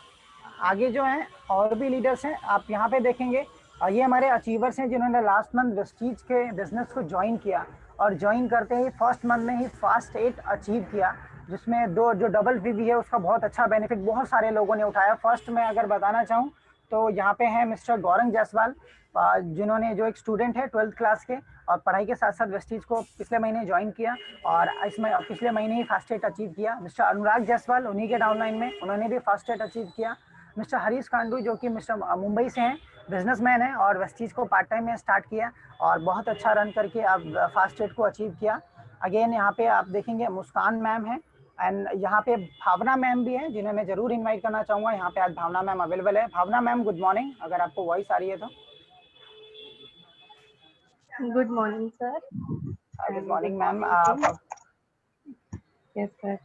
आगे जो हैं और भी लीडर्स हैं, आप यहाँ पे देखेंगे। और ये हमारे अचीवर्स हैं जिन्होंने लास्ट मंथ वेस्टीज के बिजनेस को ज्वाइन किया और ज्वाइन करते ही फर्स्ट मंथ में ही फास्ट 8 अचीव किया, जिसमें दो जो डबल पीवी है उसका बहुत अच्छा बेनिफिट बहुत सारे लोगों ने उठाया। फर्स्ट में अगर बताना चाहूँ तो यहाँ पे हैं मिस्टर गौरंग जायसवाल, जिन्होंने, जो एक स्टूडेंट है 12th क्लास के और पढ़ाई के साथ साथ वेस्टीज को पिछले महीने ज्वाइन किया और इसमें पिछले महीने ही फास्ट 8 अचीव किया। मिस्टर अनुराग जायसवाल उन्हीं के डाउनलाइन में, उन्होंने भी फास्ट 8 अचीव किया। मिस्टर हरीश कांडू जो कि मिस्टर मुंबई से हैं, बिजनेसमैन है और वेस्टीज को पार्ट टाइम में स्टार्ट किया और बहुत अच्छा रन करके अब फास्ट 8 को अचीव किया। अगेन यहाँ पे आप देखेंगे मुस्कान मैम है एंड यहाँ पे भावना मैम भी है, जिन्हें मैं जरूर इनवाइट करना चाहूँगा। यहाँ पे आज भावना मैम अवेलेबल है। भावना मैम गुड मॉर्निंग, अगर आपको वॉइस आ रही है तो। Good morning, sir. Good And good morning ma'am. morning, team. Yes, sir.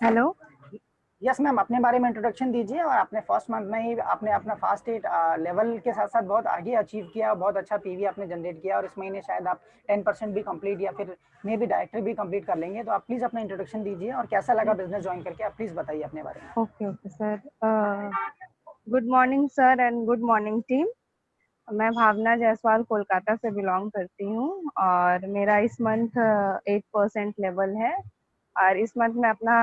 Hello. Yes ma'am, अपने बारे में इंट्रोडक्शन दीजिए और आपने फर्स्ट मंथ में ही आपने अपना फास्ट 8 लेवल के साथ साथ बहुत आगे अचीव किया, बहुत अच्छा पीवी आपने जनरेट किया और इस महीने शायद आप 10% भी कंप्लीट या फिर मे भी डायरेक्टर भी कंप्लीट कर लेंगे। तो आप प्लीज़ अपना इंट्रोडक्शन दीजिए और कैसा लगा बिजनेस ज्वाइन करके, आप प्लीज़ बताइए अपने बारे में। Okay, sir. Good morning, sir, and good morning, team. मैं भावना जायसवाल कोलकाता से बिलोंग करती हूँ और मेरा इस मंथ 8% लेवल है और इस मंथ मैं अपना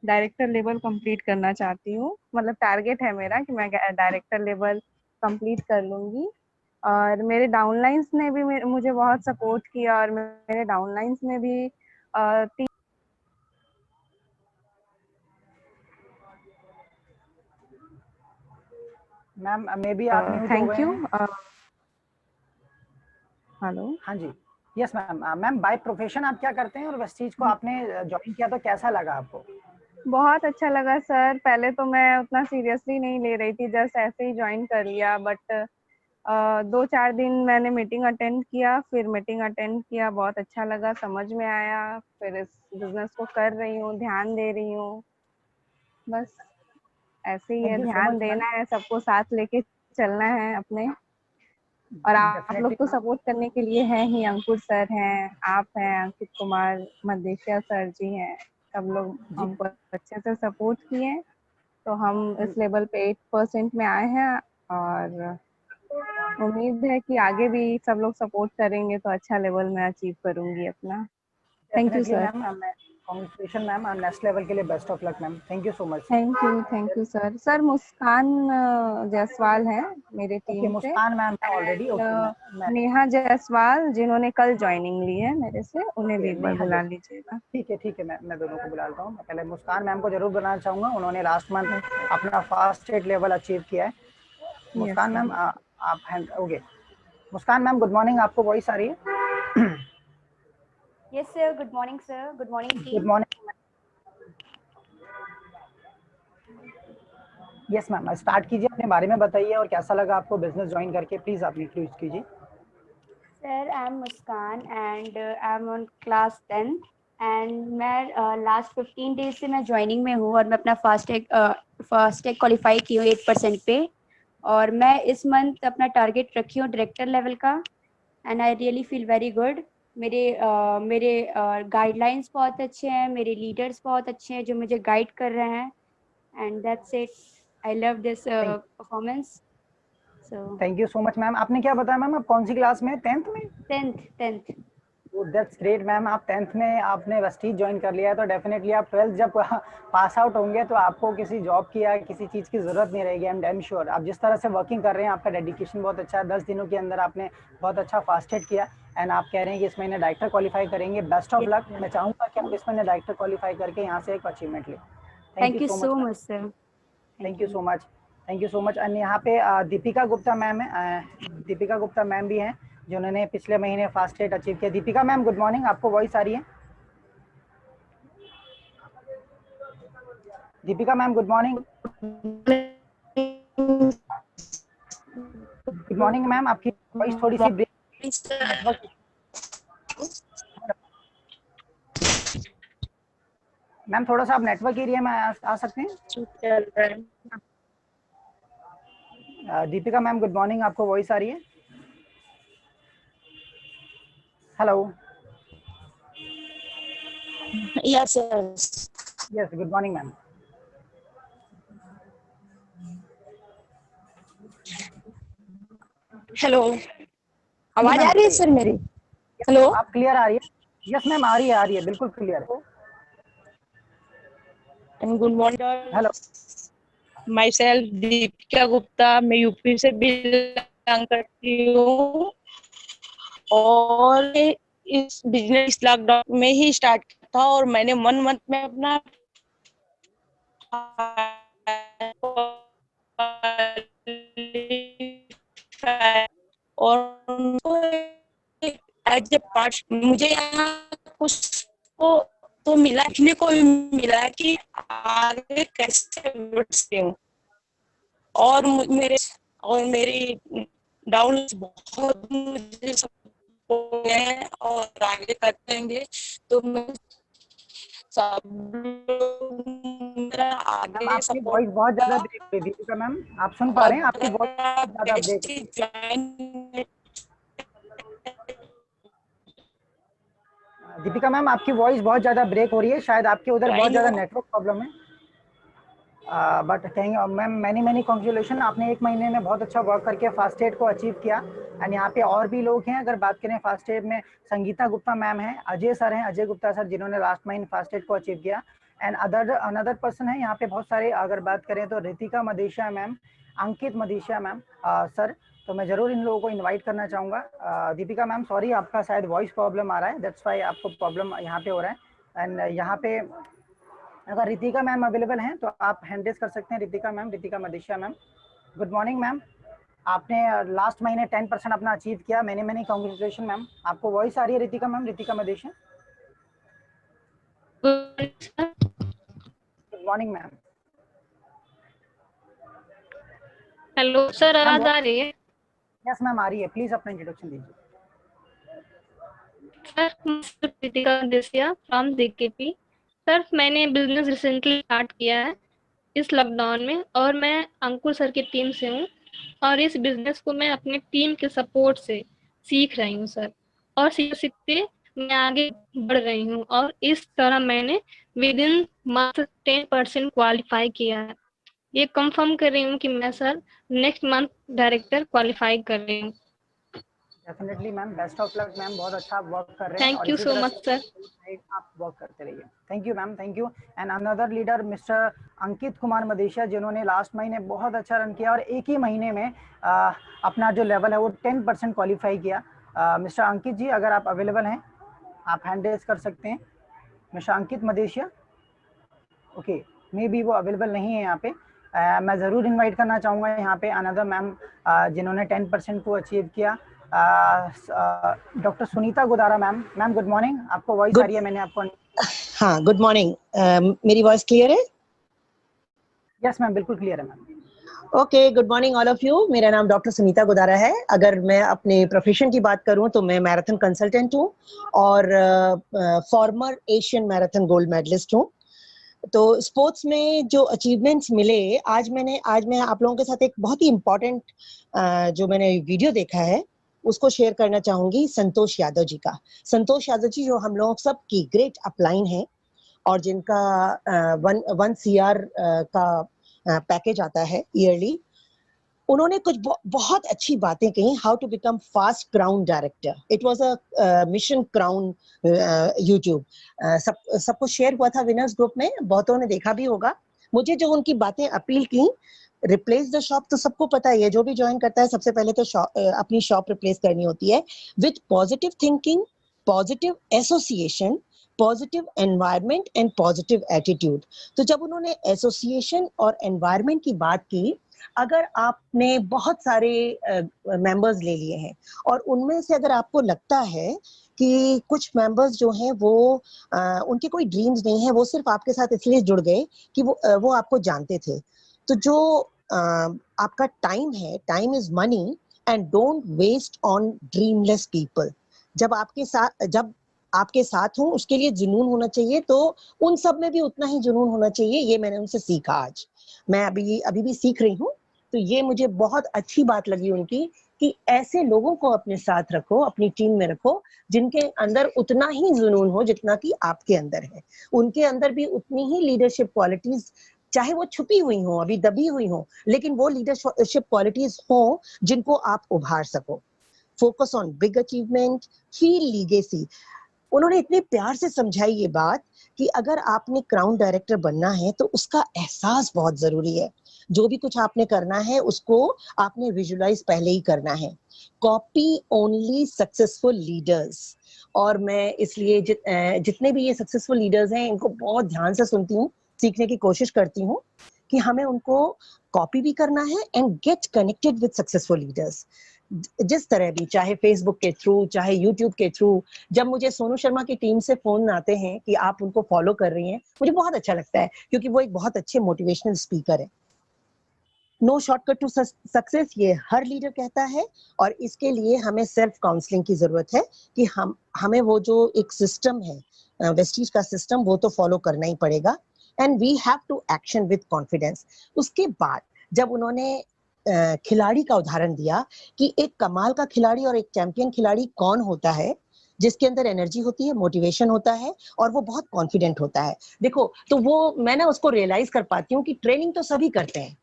डायरेक्टर लेवल कंप्लीट करना चाहती हूँ। मतलब टारगेट है मेरा कि मैं डायरेक्टर लेवल कंप्लीट कर लूँगी। और मेरे डाउनलाइंस ने भी मुझे बहुत सपोर्ट किया और मेरे डाउनलाइंस में भी मैम मे बी आप म्यूट हो थैंक गए यू। हैं। हेलो। हाँ जी। Yes ma'am. Ma'am by profession आप क्या करते हैं और वेस्टीज को आपने ज्वाइन किया तो कैसा लगा आपको? बहुत अच्छा लगा सर। पहले तो मैं उतना सीरियसली नहीं ले रही थी, जस्ट ऐसे ही ज्वाइन कर लिया, बट 2-4 दिन मैंने मीटिंग अटेंड किया, फिर मीटिंग अटेंड किया, बहुत अच्छा लगा, समझ में आया, फिर इस बिजनेस को कर रही हूँ, ध्यान दे रही हूँ। बस ऐसे ही है, थैंक यू सो ध्यान मच मैम। देना है, सबको साथ लेके चलना है अपने। और आप लोग डेफिनेटली तो मैम। सपोर्ट करने के लिए हैं ही, अंकुर सर हैं, आप हैं, अंकित कुमार, मदेशिया सर जी हैं, सब लोग जी हमको अच्छे से सपोर्ट किए। तो हम इस लेवल पे 8% में आए हैं और उम्मीद है कि आगे भी सब लोग सपोर्ट करेंगे तो अच्छा लेवल में अचीव करूंगी अपना। Thank you definitely sir. Ma'am, congratulation ma'am, next level के लिए best of luck ma'am, thank you so much. Thank you sir. Sir Muskan Jaiswal है मेरे ओके, टीम से, मुस्कान मैम है ऑलरेडी, एंड ओके मैं नेहा जायसवाल जिन्होंने कल ज्वाइनिंग ली है मेरे से, उन्हें भी ओके एक बार नेहा बुला जैस, लीजिएगा। ठीक है मैं दोनों को बुला लेता हूँ। मैं पहले मुस्कान मैम को जरूर बुलाना चाहूँगा, उन्होंने लास्ट मंथ यस सर। अपना फास्ट स्टेट लेवल अचीव किया है। यस मुस्कान सर। मैम आप हैंड ओके। मुस्कान मैम गुड मॉर्निंग, आपको वॉइस आ रही है? Yes, sir. Good morning, sir. Good morning, good team. Morning. Yes ma'am, start कीजिए, अपने बारे में बताइए और कैसा लगा आपको बिजनेस ज्वाइन करके, प्लीज आप इंट्रोड्यूस कीजिए। Sir, I'm Muskan and I'm on class 10th and मैं लास्ट 15 डेज से मैं ज्वाइनिंग में हूँ और मैं अपना फास्टैग क्वालिफाई की हूँ 8% पे। और मैं इस मंथ अपना टारगेट रखी हूँ डायरेक्टर लेवल का and I really feel very good. मेरे गाइडलाइंस बहुत अच्छे हैं, मेरे लीडर्स बहुत अच्छे हैं जो मुझे गाइड कर रहे हैं and that's it. I love this thank performance. So thank you so much ma'am. आपने क्या बताया मैम, आप कौन सी क्लास में, 10th में? 10th। दैट्स ग्रेट मैम, आप 10th में आपने वेस्टीज ज्वाइन कर लिया है, तो डेफिनेटली आप 12th जब पास आउट होंगे तो आपको किसी जॉब की या किसी चीज़ की ज़रूरत नहीं रहेगी। I am damn sure. आप जिस तरह से वर्किंग कर रहे हैं, आपका डेडिकेशन बहुत अच्छा है। 10 दिनों के अंदर आपने बहुत अच्छा फास्टेड किया एंड आप कह रहे हैं कि इस महीने डायरेक्टर क्वालिफाई करेंगे। Best of Yes, luck. sir. मैं चाहूँगा कि आप इस महीने डायरेक्टर क्वालिफाई करके यहाँ से एक अचीवमेंट लें। Thank you Thank you so much so ma'am, much, sir. Thank thank you you. So much, thank you so much. And यहाँ पे दीपिका गुप्ता मैम है, दीपिका गुप्ता मैम भी हैं जिन्होंने पिछले महीने फास्ट रेट अचीव किया। दीपिका मैम गुड मॉर्निंग, आपको वॉइस आ रही है? Deepika ma'am good morning. Good morning ma'am, आपकी वॉइस थोड़ी सी ब्रेक, नेटवर्क। मैम थोड़ा सा आप नेटवर्क एरिया में आ सकते हैं? दीपिका मैम गुड मॉर्निंग, आपको वॉइस आ रही है? Hello. Yes, yes. Yes good morning ma'am. Hello, जी आवाज मैम आ रही है बताइए। सर मेरी? हेलो, आप क्लियर आ रही है? यस मैम आ रही है बिल्कुल क्लियर है। And good morning. Hello. My self Deepika Gupta, मैं यूपी से बिलोंग करती हूँ और इस बिजनेस लॉकडाउन में ही स्टार्ट किया था और मैंने 1 मंथ में अपना और एज ए पार्ट मुझे यहाँ कुछ तो मिला, सीखने को भी मिला कि आगे कैसे बढ़ सकती हूँ और मेरे और मेरी डाउन बहुत मुझे सपोर्ट है और आगे करते रहेंगे। तो मैं सब लोग मेरा मैम आगे आपकी सपोर्ट वॉइस बहुत का ज़्यादा ब्रेक हो रही है दीपिका मैम, आप सुन पा और रहे हैं? आपकी वॉइस मेरा बहुत ज़्यादा ब्रेक हो बेस्ट रही है। ज्वाइन। दीपिका मैम आपकी वॉइस बहुत ज़्यादा ब्रेक हो रही है, शायद आपके उधर बहुत ज़्यादा नेटवर्क प्रॉब्लम है। But thank ma'am, many many congratulation, आपने 1 महीने में बहुत अच्छा वर्क करके फास्ट एड को अचीव किया। एंड यहाँ पे और भी लोग हैं, अगर बात करें फास्ट एड में, संगीता गुप्ता मैम हैं, अजय सर हैं, अजय गुप्ता सर जिन्होंने लास्ट महीने फास्ट एड को अचीव किया। एंड अनदर पर्सन है यहाँ पे बहुत सारे, अगर बात करें तो रितिका मदेशिया मैम, अंकित मदेशिया मैम सर, तो मैं जरूर इन लोगों को इन्वाइट करना चाहूँगा। दीपिका मैम सॉरी, आपका शायद वॉइस प्रॉब्लम आ रहा है, दैट्स वाई आपको प्रॉब्लम यहाँ पे हो रहा है। एंड यहाँ पे अगर रितिका मैम अवेलेबल हैं तो आप हैंड रेज कर सकते हैं। Ritika ma'am, Ritika Madeshiya ma'am good morning ma'am, आपने लास्ट महीने 10% अपना अचीव किया, मैंने मैंने कॉन्ग्रेचुलेशन मैम। आपको वॉइस आ रही है Ritika ma'am, Ritika Madeshiya? Good morning ma'am. Hello sir, ma'am आवाज आ रही है? यस मैम आ रही है, प्लीज अपना इंट्रोडक्शन दीजिए। सर मैं प्रीतिका देसिया फ्रॉम DKP। सर मैंने बिजनेस रिसेंटली स्टार्ट किया है इस लॉकडाउन में और मैं अंकुर सर की टीम से हूँ और इस बिजनेस को मैं अपने टीम के सपोर्ट से सीख रही हूँ सर। और सीखते सीखते मैं आगे बढ़ रही हूँ और इस तरह मैंने विद इन मंथ 10% क्वालिफाई किया है। ये कंफर्म कर रही हूँ कि मैं sir next month director qualify कर रही हूँ। Definitely ma'am, best of luck ma'am, बहुत अच्छा वर्क कर रहे हैं और थैंक यू इसी सो तरह मच सर। से आप वर्क करते रहिए। Thank you ma'am, thank you. And another leader mister Ankit Kumar Madheshiya, जिन्होंने लास्ट महीने बहुत अच्छा रन किया और एक ही महीने में अपना जो लेवल है वो 10% क्वालिफाई किया। मिस्टर अंकित जी, अगर आप अवेलेबल हैं, आप हैंड रेज कर सकते हैं। Mister Ankit Madeshiya, okay, maybe वो अवेलेबल नहीं है यहाँ पे। मैं ज़रूर इनवाइट करना चाहूँगा यहाँ पे अनदर मैम जिन्होंने 10% को अचीव किया, doctor Sunita Gudara ma'am. Ma'am good morning, आपको वॉइस आ रही है, मैंने आपको। हाँ, गुड मॉर्निंग। मेरी वॉइस क्लियर है? यस मैम, बिल्कुल क्लियर है ma'am. Okay, good morning all of you. मेरा नाम डॉक्टर सुनीता गुदारा है। अगर मैं अपने प्रोफेशन की बात करूं तो मैं मैराथन कंसल्टेंट हूं और former Asian marathon gold medalist हूं। तो स्पोर्ट्स में जो अचीवमेंट्स मिले, आज मैं आप लोगों के साथ एक बहुत ही इम्पोर्टेंट जो मैंने वीडियो देखा है उसको शेयर करना चाहूंगी, संतोष यादव जी का। संतोष यादव जी जो हम लोग सब की ग्रेट अपलाइन है और जिनका 1 CR का पैकेज आता है ईयरली, उन्होंने कुछ बहुत अच्छी बातें कही। How to become fast crown director, it was a mission crown YouTube, सबको शेयर हुआ था विनर्स ग्रुप में, बहुतों ने देखा भी होगा। मुझे जो उनकी बातें अपील की, रिप्लेस द शॉप तो सबको पता ही है, जो भी ज्वाइन करता है सबसे पहले तो अपनी शॉप रिप्लेस करनी होती है with positive thinking, positive association, positive environment and positive attitude. तो जब उन्होंने एसोसिएशन और एनवायरनमेंट की बात की, अगर आपने बहुत सारे मेंबर्स ले लिए हैं और उनमें से अगर आपको लगता है कि कुछ मेंबर्स जो हैं वो उनके कोई ड्रीम्स नहीं है, वो सिर्फ आपके साथ इसलिए जुड़ गए कि वो आपको जानते थे, तो जो आपका टाइम है, time is money and don't waste on dreamless people. जब आपके साथ हूँ उसके लिए जुनून होना चाहिए, तो उन सब में भी उतना ही जुनून होना चाहिए। ये मैंने उनसे सीखा। आज मैं अभी भी सीख रही हूँ। तो ये मुझे बहुत अच्छी बात लगी उनकी कि ऐसे लोगों को अपने साथ रखो, अपनी टीम में रखो जिनके अंदर उतना ही जुनून हो जितना कि आपके अंदर है। उनके अंदर भी उतनी ही लीडरशिप क्वालिटीज, चाहे वो छुपी हुई हो, अभी दबी हुई हो, लेकिन वो लीडरशिप क्वालिटीज हो जिनको आप उभार सको। Focus on big achievement, feel legacy. उन्होंने इतने प्यार से समझाई ये बात कि अगर आपने क्राउन डायरेक्टर बनना है तो उसका एहसास बहुत जरूरी है। जो भी कुछ आपने करना है उसको आपने विजुलाइज पहले ही करना है। Copy only successful leaders. और मैं इसलिए जितने भी ये सक्सेसफुल लीडर्स हैं इनको बहुत ध्यान से सुनती हूँ, सीखने की कोशिश करती हूँ कि हमें उनको कॉपी भी करना है and get connected with successful leaders. जिस तरह भी, चाहे फेसबुक के थ्रू, चाहे यूट्यूब के थ्रू, जब मुझे सोनू शर्मा की टीम से फोन आते हैं कि आप उनको फॉलो कर रही हैं, मुझे बहुत अच्छा लगता है क्योंकि वो एक बहुत अच्छे मोटिवेशनल स्पीकर है। नो शॉर्टकट टू सक्सेस, ये हर लीडर कहता है और इसके लिए हमें सेल्फ काउंसलिंग की जरूरत है कि हमें वो जो एक सिस्टम है वेस्टीज का सिस्टम, वो तो फॉलो करना ही पड़ेगा and we have to action with confidence. उसके बाद जब उन्होंने खिलाड़ी का उदाहरण दिया कि एक कमाल का खिलाड़ी और एक चैंपियन खिलाड़ी कौन होता है, जिसके अंदर एनर्जी होती है, मोटिवेशन होता है और वो बहुत कॉन्फिडेंट होता है। देखो, तो वो मैं ना उसको रियलाइज कर पाती हूँ कि ट्रेनिंग तो सभी करते हैं,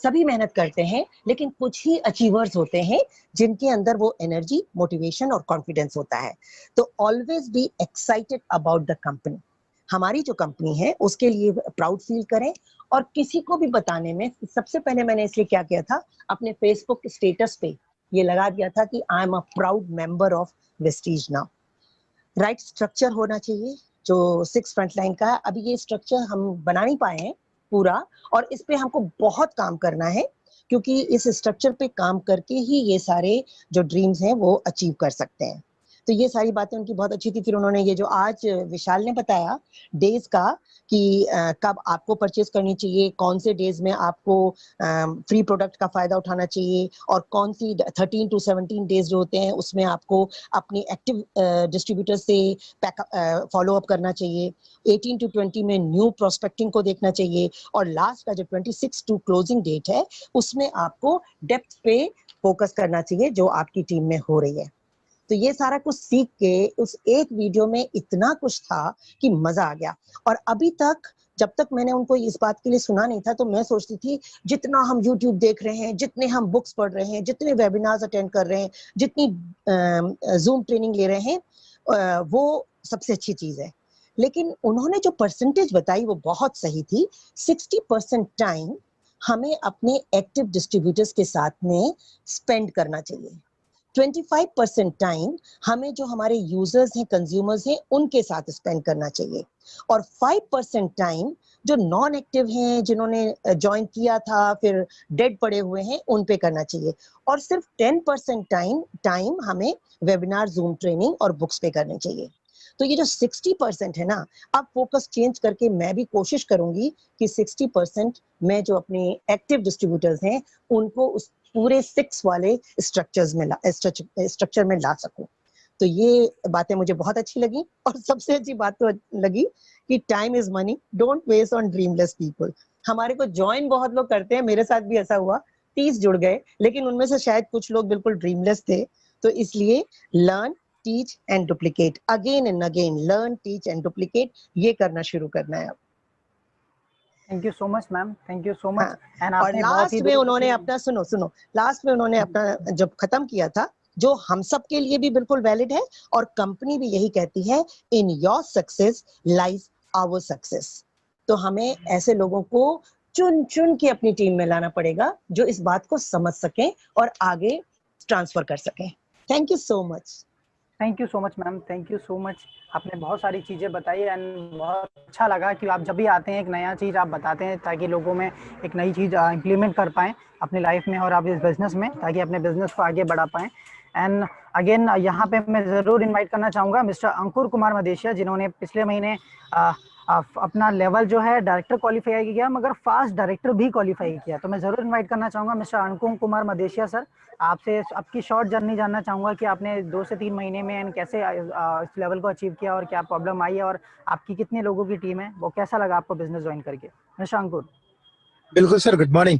सभी मेहनत करते हैं, लेकिन कुछ ही अचीवर्स होते हैं जिनके अंदर वो एनर्जी, मोटिवेशन और कॉन्फिडेंस होता है। तो always be excited about the company. हमारी जो कंपनी है उसके लिए प्राउड फील करें। और किसी को भी बताने में सबसे पहले मैंने इसलिए क्या किया था, अपने फेसबुक स्टेटस पे ये लगा दिया था कि I am a proud member of Vestige now. Right structure होना चाहिए जो 6 फ्रंटलाइन का। अभी ये स्ट्रक्चर हम बना नहीं पाए हैं पूरा, और इस पे हमको बहुत काम करना है क्योंकि इस स्ट्रक्चर पे काम करके ही ये सारे जो ड्रीम्स हैं वो अचीव कर सकते हैं। तो ये सारी बातें उनकी बहुत अच्छी थी। फिर उन्होंने ये जो आज विशाल ने बताया डेज का कि कब आपको परचेज करनी चाहिए, कौन से डेज में आपको फ्री प्रोडक्ट का फायदा उठाना चाहिए और कौन सी 13 to 17 डेज जो होते हैं उसमें आपको अपनी एक्टिव डिस्ट्रीब्यूटर से फॉलो अप करना चाहिए। 18 to 20 में न्यू प्रोस्पेक्टिंग को देखना चाहिए और लास्ट का जो 26 टू क्लोजिंग डेट है उसमें आपको डेप्थ पे फोकस करना चाहिए जो आपकी टीम में हो रही है। तो ये सारा कुछ सीख के उस एक वीडियो में इतना कुछ था कि मजा आ गया। और अभी तक जब तक मैंने उनको इस बात के लिए सुना नहीं था, तो मैं सोचती थी जितना हम YouTube देख रहे हैं, जितने हम बुक्स पढ़ रहे हैं, जितने वेबिनार्स अटेंड कर रहे हैं, जितनी जूम ट्रेनिंग ले रहे हैं, वो सबसे अच्छी चीज है। लेकिन उन्होंने जो परसेंटेज बताई वो बहुत सही थी। 60% टाइम हमें अपने एक्टिव डिस्ट्रीब्यूटर्स के साथ में स्पेंड करना चाहिए। 25% टाइम हमें जो हमारे यूजर्स हैं, कंज्यूमर्स हैं, उनके साथ स्पेंड करना चाहिए। और 5% टाइम जो नॉन एक्टिव हैं, जिन्होंने ज्वाइन किया था फिर डेड पड़े हुए हैं, उन पे करना चाहिए। और सिर्फ 10% टाइम हमें वेबिनार, जूम ट्रेनिंग और बुक्स पे करने चाहिए। तो ये जो 60% है ना, अब फोकस चेंज करके मैं भी कोशिश करूंगी कि 60% मैं जो अपने एक्टिव डिस्ट्रीब्यूटर्स हैं उनको उस पूरे 6 वाले स्ट्रक्चर में ला सकूं। तो ये बातें मुझे बहुत अच्छी लगी। और सबसे अच्छी बात तो लगी कि time is money, don't waste on dreamless people. हमारे को ज्वाइन बहुत लोग करते हैं, मेरे साथ भी ऐसा हुआ, 30 जुड़ गए, लेकिन उनमें से शायद कुछ लोग बिल्कुल ड्रीमलेस थे। तो इसलिए learn, teach and duplicate, again and again learn, teach and duplicate, ये करना शुरू करना है अब। Thank you so much ma'am, thank you so much. हाँ। एंड और आपने बहुत ही लास्ट में उन्होंने अपना सुनो, लास्ट में उन्होंने अपना जब खत्म किया था, जो हम सब के लिए भी बिल्कुल वैलिड है और कंपनी भी यही कहती है, in your success lies our success. तो हमें ऐसे लोगों को चुन चुन के अपनी टीम में लाना पड़ेगा जो इस बात को समझ सकें और आगे ट्रांसफर कर सकें। Thank you so much. Thank you so much ma'am, thank you so much. आपने बहुत सारी चीज़ें बताई एंड बहुत अच्छा लगा कि आप जब भी आते हैं एक नया चीज़ आप बताते हैं ताकि लोगों में एक नई चीज़ इम्प्लीमेंट कर पाएँ अपनी लाइफ में और आप इस बिज़नेस में, ताकि अपने बिज़नेस को आगे बढ़ा पाएँ। एंड अगेन यहाँ पे मैं ज़रूर इनवाइट करना चाहूँगा मिस्टर अंकुर कुमार मदेशिया, जिन्होंने पिछले महीने अपना लेवल जो है डायरेक्टर क्वालिफाई किया, मगर फास्ट डायरेक्टर भी क्वालिफाई किया। तो मैं ज़रूर इनवाइट करना चाहूँगा मिस्टर अंकुर कुमार मदेशिया सर, आपसे आपकी शॉर्ट जर्नी जानना चाहूँगा कि आपने 2 से 3 महीने में एंड कैसे इस लेवल को अचीव किया और क्या प्रॉब्लम आई है और आपकी कितने लोगों की टीम है, वो कैसा लगा आपको बिजनेस ज्वाइन करके। मिस्टर अंकुर। बिल्कुल sir, good morning.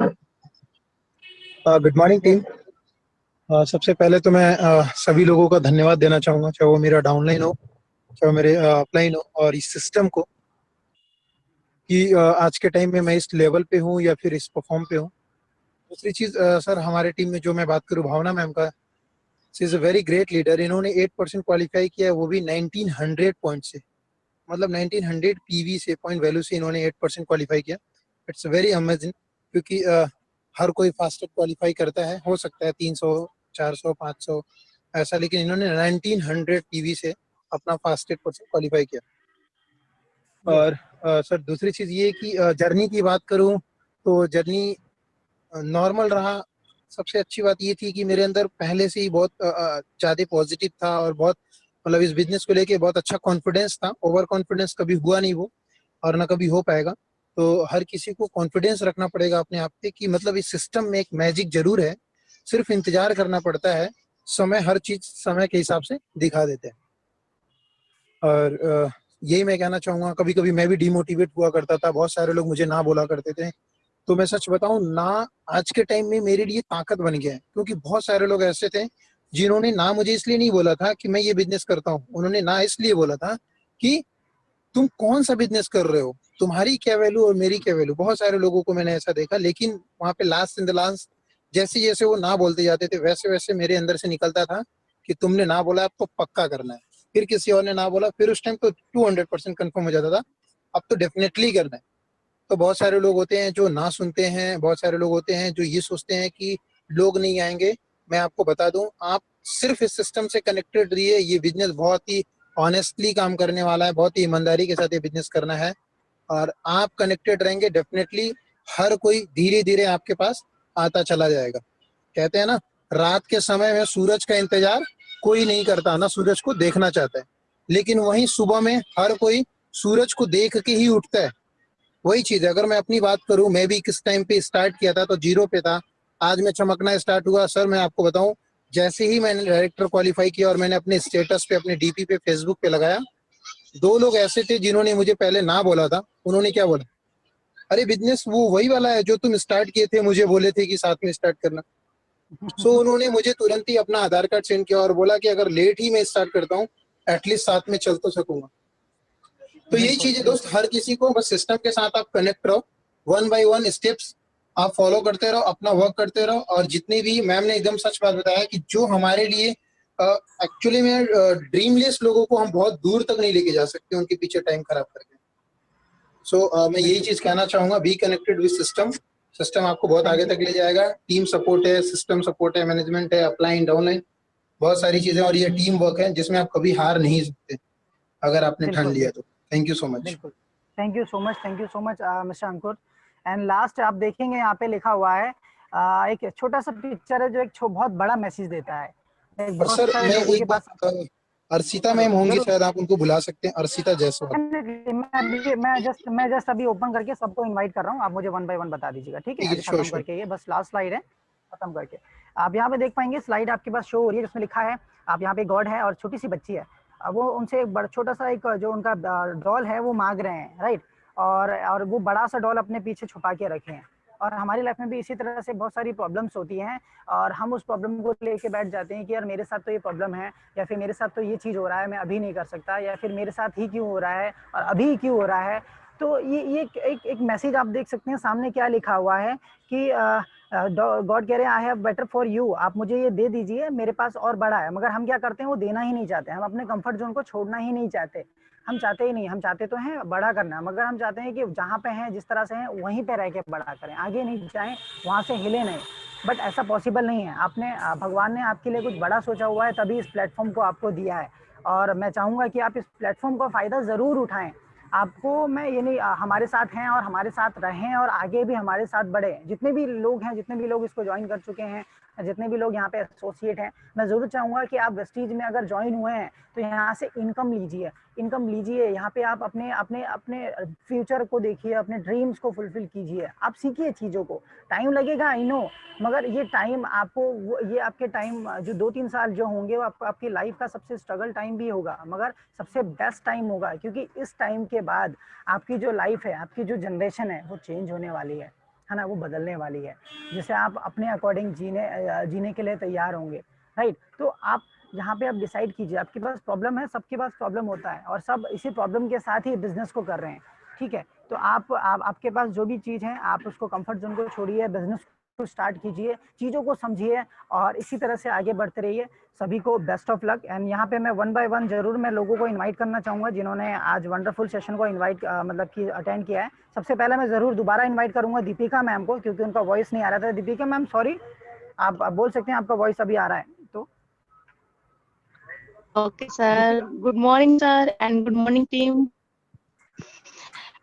Good morning team. सबसे पहले तो मैं सभी लोगों का धन्यवाद देना चाहूँगा, चाहे वो मेरा डाउनलाइन हो, चाहे वो मेरे अपलाइन हो, और इस सिस्टम को कि आज के टाइम में मैं इस लेवल पे हूँ या फिर इस परफॉर्म पे हूँ। दूसरी चीज़ सर, हमारे टीम में जो मैं बात करूँ भावना मैम का, she is a very great leader. इन्होंने 8% क्वालिफाई किया है, वो भी 1900 पॉइंट से, मतलब 1900 पीवी से, पॉइंट वैल्यू से इन्होंने 8% क्वालिफाई किया। इट्स वेरी अमेजिंग, क्योंकि हर कोई फास्टर क्वालिफाई करता है, हो सकता है 300, 400, 500 ऐसा, लेकिन इन्होंने 1900 पीवी से अपना फास्टेस्ट परसेंट क्वालिफाई किया। और सर दूसरी चीज़ ये कि जर्नी की बात करूँ तो जर्नी नॉर्मल रहा। सबसे अच्छी बात ये थी कि मेरे अंदर पहले से ही बहुत ज़्यादा पॉजिटिव था और बहुत, मतलब इस बिजनेस को लेके बहुत अच्छा कॉन्फिडेंस था। ओवर कॉन्फिडेंस कभी हुआ नहीं वो, और ना कभी हो पाएगा। तो हर किसी को कॉन्फिडेंस रखना पड़ेगा अपने आप पे कि मतलब इस सिस्टम में एक मैजिक जरूर है, सिर्फ इंतजार करना पड़ता है। समय हर चीज समय के हिसाब से दिखा देते हैं। और यही मैं कहना चाहूँगा, कभी कभी मैं भी डिमोटिवेट हुआ करता था, बहुत सारे लोग मुझे ना बोला करते थे। तो मैं सच बताऊं ना, आज के टाइम में मेरे लिए ताकत बन गया है, क्योंकि बहुत सारे लोग ऐसे थे जिन्होंने ना मुझे इसलिए नहीं बोला था कि मैं ये बिजनेस करता हूँ, उन्होंने ना इसलिए बोला था कि तुम कौन सा बिजनेस कर रहे हो, तुम्हारी क्या वैल्यू और मेरी क्या वैल्यू। बहुत सारे लोगों को मैंने ऐसा देखा, लेकिन वहाँ पे लास्ट इन द लास्ट जैसे जैसे वो ना बोलते जाते थे, वैसे वैसे मेरे अंदर से निकलता था कि तुमने ना बोला, अब तो पक्का करना है। फिर किसी और ने ना बोला, फिर उस टाइम तो 200% कंफर्म हो जाता था, अब तो डेफिनेटली करना है। तो बहुत सारे लोग होते हैं जो ना सुनते हैं, बहुत सारे लोग होते हैं जो ये सोचते हैं कि लोग नहीं आएंगे। मैं आपको बता दूं, आप सिर्फ इस सिस्टम से कनेक्टेड रहिए। ये बिजनेस बहुत ही ऑनेस्टली काम करने वाला है, बहुत ही ईमानदारी के साथ ये बिजनेस करना है, और आप कनेक्टेड रहेंगे डेफिनेटली हर कोई धीरे धीरे आपके पास आता चला जाएगा। कहते हैं ना, रात के समय में सूरज का इंतजार कोई नहीं करता, ना सूरज को देखना चाहता है, लेकिन वहीं सुबह में हर कोई सूरज को देख के ही उठता है। वही चीज है। अगर मैं अपनी बात करूं, मैं भी किस टाइम पे स्टार्ट किया था तो 0 पे था, आज मैं चमकना स्टार्ट हुआ। सर मैं आपको बताऊं, जैसे ही मैंने डायरेक्टर क्वालिफाई किया और मैंने अपने स्टेटस पे, अपने डीपी पे, फेसबुक पे लगाया, 2 लोग ऐसे थे जिन्होंने मुझे पहले ना बोला था। उन्होंने क्या बोला, अरे बिजनेस वो वही वाला है जो तुम स्टार्ट किए थे, मुझे बोले थे कि साथ में स्टार्ट करना। सो उन्होंने मुझे तुरंत ही अपना आधार कार्ड सेंड किया और बोला कि अगर लेट ही मैं स्टार्ट करता हूँ, एटलीस्ट साथ में चल तो सकूंगा। तो यही चीज है दोस्त, हर किसी को बस सिस्टम के साथ आप कनेक्ट रहो, 1 by 1 स्टेप्स आप फॉलो करते रहो, अपना वर्क करते रहो। और जितनी भी, मैम ने एकदम सच बात बताया कि जो हमारे लिए एक्चुअली में ड्रीमलेस लोगों को हम बहुत दूर तक नहीं लेके जा सकते उनके पीछे टाइम खराब करके। सो मैं यही चीज कहना चाहूंगा, be connected with system. System आपको बहुत आगे तक ले जाएगा। टीम सपोर्ट है, सिस्टम सपोर्ट है, मैनेजमेंट है, अपलाइन डाउनलाइन, बहुत सारी चीजें, और ये टीम वर्क है जिसमें आप कभी हार नहीं सकते अगर आपने ठान लिया तो। Thank you so much. बिल्कुल, thank you so much mister Ankur. And last आप देखेंगे यहाँ पे लिखा हुआ है एक छोटा सा पिक्चर है जो एक बहुत बड़ा मैसेज देता है। और बहुत सर सारे मैं लोगों के एक पास बात, अर्शिता मैम होंगी शायद, आप उनको बुला सकते हैं, अर्शिता जायसवाल। मैं जस्ट अभी ओपन करके सबको इनवाइट कर रहा हूँ, आप मुझे 1 by 1 बता दीजिएगा, ठीक है? ठीक है, अभी श्योर खत्म करके, ये बस लास्ट स्लाइड है, खत्म करके आप यहाँ पे देख पाएंगे स्लाइड आपके पास शो हो रही है जिसमें लिखा है, आप यहाँ पे गॉड है और छोटी सी बच्ची है, वो उनसे एक छोटा सा एक जो उनका डॉल है वो मांग रहे हैं, राइट? और वो बड़ा सा डॉल अपने पीछे छुपा के रखे हैं। और हमारी लाइफ में भी इसी तरह से बहुत सारी प्रॉब्लम्स होती हैं और हम उस प्रॉब्लम को लेके बैठ जाते हैं कि यार मेरे साथ तो ये प्रॉब्लम है, या फिर मेरे साथ तो ये चीज़ हो रहा है, मैं अभी नहीं कर सकता, या फिर मेरे साथ ही क्यों हो रहा है और अभी क्यों हो रहा है। तो ये एक मैसेज आप देख सकते हैं सामने क्या लिखा हुआ है कि गॉड कह रहे हैं I have better for you, आप मुझे ये दे दीजिए, मेरे पास और बड़ा है। मगर हम क्या करते हैं, वो देना ही नहीं चाहते, हम अपने कंफर्ट जोन को छोड़ना ही नहीं चाहते, हम चाहते ही नहीं, हम चाहते तो हैं बड़ा करना, मगर हम चाहते हैं कि जहाँ पे हैं, जिस तरह से हैं, वहीं पे रह के बड़ा करें, आगे नहीं जाएं, वहाँ से हिले नहीं। बट ऐसा पॉसिबल नहीं है। आपने भगवान ने आपके लिए कुछ बड़ा सोचा हुआ है, तभी इस प्लेटफॉर्म को आपको दिया है। और मैं चाहूँगा कि आप इस प्लेटफॉर्म का फ़ायदा ज़रूर उठाएं। आपको मैं ये नहीं, हमारे साथ हैं और हमारे साथ रहें और आगे भी हमारे साथ बढ़े। जितने भी लोग हैं, जितने भी लोग इसको ज्वाइन कर चुके हैं, जितने भी लोग यहाँ पे एसोसिएट हैं, मैं ज़रूर चाहूँगा कि आप वेस्टीज में अगर ज्वाइन हुए हैं तो यहाँ से इनकम लीजिए। यहाँ पे आप अपने अपने अपने फ्यूचर को देखिए, अपने ड्रीम्स को फुलफिल कीजिए, आप सीखिए चीज़ों को। टाइम लगेगा, आई नो, मगर ये टाइम आपको, ये आपके टाइम जो 2-3 साल जो होंगे वो आपकी लाइफ का सबसे स्ट्रगल टाइम भी होगा, मगर सबसे बेस्ट टाइम होगा, क्योंकि इस टाइम के बाद आपकी जो लाइफ है, आपकी जो जनरेशन है, वो चेंज होने वाली है ना, वो बदलने वाली है, जिसे आप अपने अकॉर्डिंग जीने के लिए तैयार होंगे, राइट? तो आप यहाँ पे आप डिसाइड कीजिए, आपके पास प्रॉब्लम है, सबके पास प्रॉब्लम होता है, और सब इसी प्रॉब्लम के साथ ही बिजनेस को कर रहे हैं, ठीक है? तो आपके पास जो भी चीज़ है, आप उसको कंफर्ट जोन को छोड़िए, बिजनेस को स्टार्ट कीजिए, चीज़ों को समझिए और इसी तरह से आगे बढ़ते रहिए। सभी को बेस्ट ऑफ लक। एंड यहाँ पे मैं 1 by 1 जरूर मैं लोगों को इनवाइट करना चाहूँगा जिन्होंने आज वंडरफुल सेशन को इनवाइट मतलब कि अटेंड किया है। सबसे पहले मैं ज़रूर दोबारा इनवाइट करूँगा दीपिका मैम को, क्योंकि उनका वॉइस नहीं आ रहा था। दीपिका मैम सॉरी, आप बोल सकते हैं, आपका वॉइस अभी आ रहा है तो। Okay, sir. Good morning, sir, and good morning, team.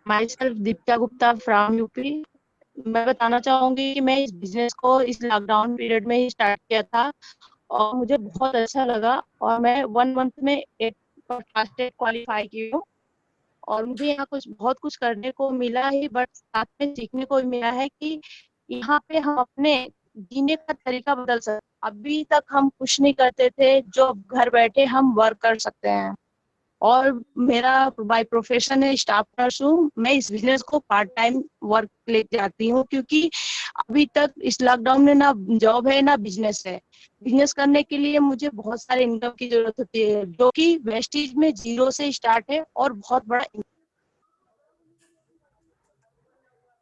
Myself, Deepika Gupta from UP. मैं बताना चाहूंगी कि मैं इस बिजनेस को इस लॉकडाउन पीरियड में ही स्टार्ट किया था और मुझे बहुत अच्छा लगा और मैं 1 मंथ में 8 फर्स्ट एड क्वालिफाई की हूँ और मुझे यहाँ बहुत कुछ करने को मिला ही, बट साथ में सीखने को भी मिला है कि यहाँ पे हम अपने जीने का तरीका बदल सकते। अभी तक हम कुछ नहीं करते थे, जो घर बैठे हम वर्क कर सकते हैं। और मेरा बाय प्रोफेशन है स्टाफ नर्स हूँ। मैं इस बिजनेस को पार्ट टाइम वर्क ले जाती हूँ क्योंकि अभी तक इस लॉकडाउन में ना जॉब है ना बिजनेस है। बिजनेस करने के लिए मुझे बहुत सारे इनकम की जरूरत होती है, जो कि वेस्टीज में 0 से स्टार्ट है और बहुत बड़ा।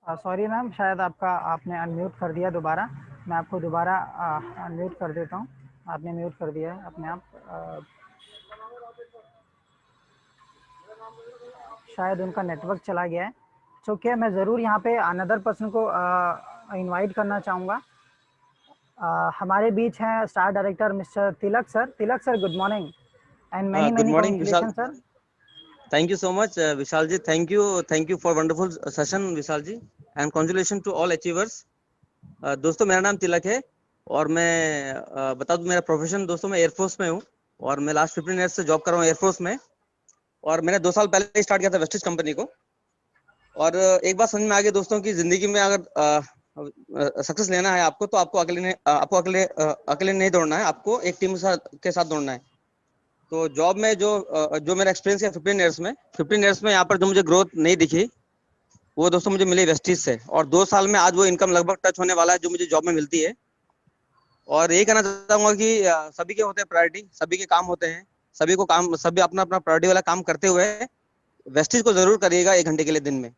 सॉरी मैम, शायद आपने अनम्यूट कर दिया दोबारा। मैं आपको दोबारा अनम्यूट कर देता हूँ। आपने म्यूट कर दिया है अपने आप। शायद उनका नेटवर्क चला गया है। तो क्या मैं ज़रूर यहाँ पे अनदर पर्सन को इनवाइट करना चाहूँगा। हमारे बीच हैं star director mister Tilak sir. Tilak sir, good morning and many congratulation sir. Thank you so much, Vishal ji. Thank you for wonderful session, Vishal ji, and congratulations to all achievers. दोस्तों, मेरा नाम तिलक है और मैं बता दूं मेरा profession, दोस्तों मैं एयरफोर्स में हूँ और मैं लास्ट 15 ईयर्स से जॉब कर रहा हूँ एयरफोर्स में। और मैंने 2 साल पहले स्टार्ट किया था वेस्टेज कंपनी को। और एक बात समझ में आ गई दोस्तों की जिंदगी में अगर सक्सेस लेना है आपको, तो आपको अकेले नहीं दौड़ना है, आपको एक टीम के साथ दौड़ना है। तो जॉब में जो मेरा एक्सपीरियंस है 15 ईयर्स में यहाँ पर जो मुझे ग्रोथ नहीं दिखी, वो दोस्तों मुझे मिली वेस्टीज से। और 2 साल में आज वो इनकम लगभग टच होने वाला है जो मुझे जॉब में मिलती है। और यही कहना चाहूंगा कि सभी के होते हैं प्रायोरिटी, सभी के काम होते हैं, सभी अपना अपना प्रायोरिटी वाला काम करते हुए वेस्टेज को जरूर करिएगा 1 घंटे के लिए दिन में।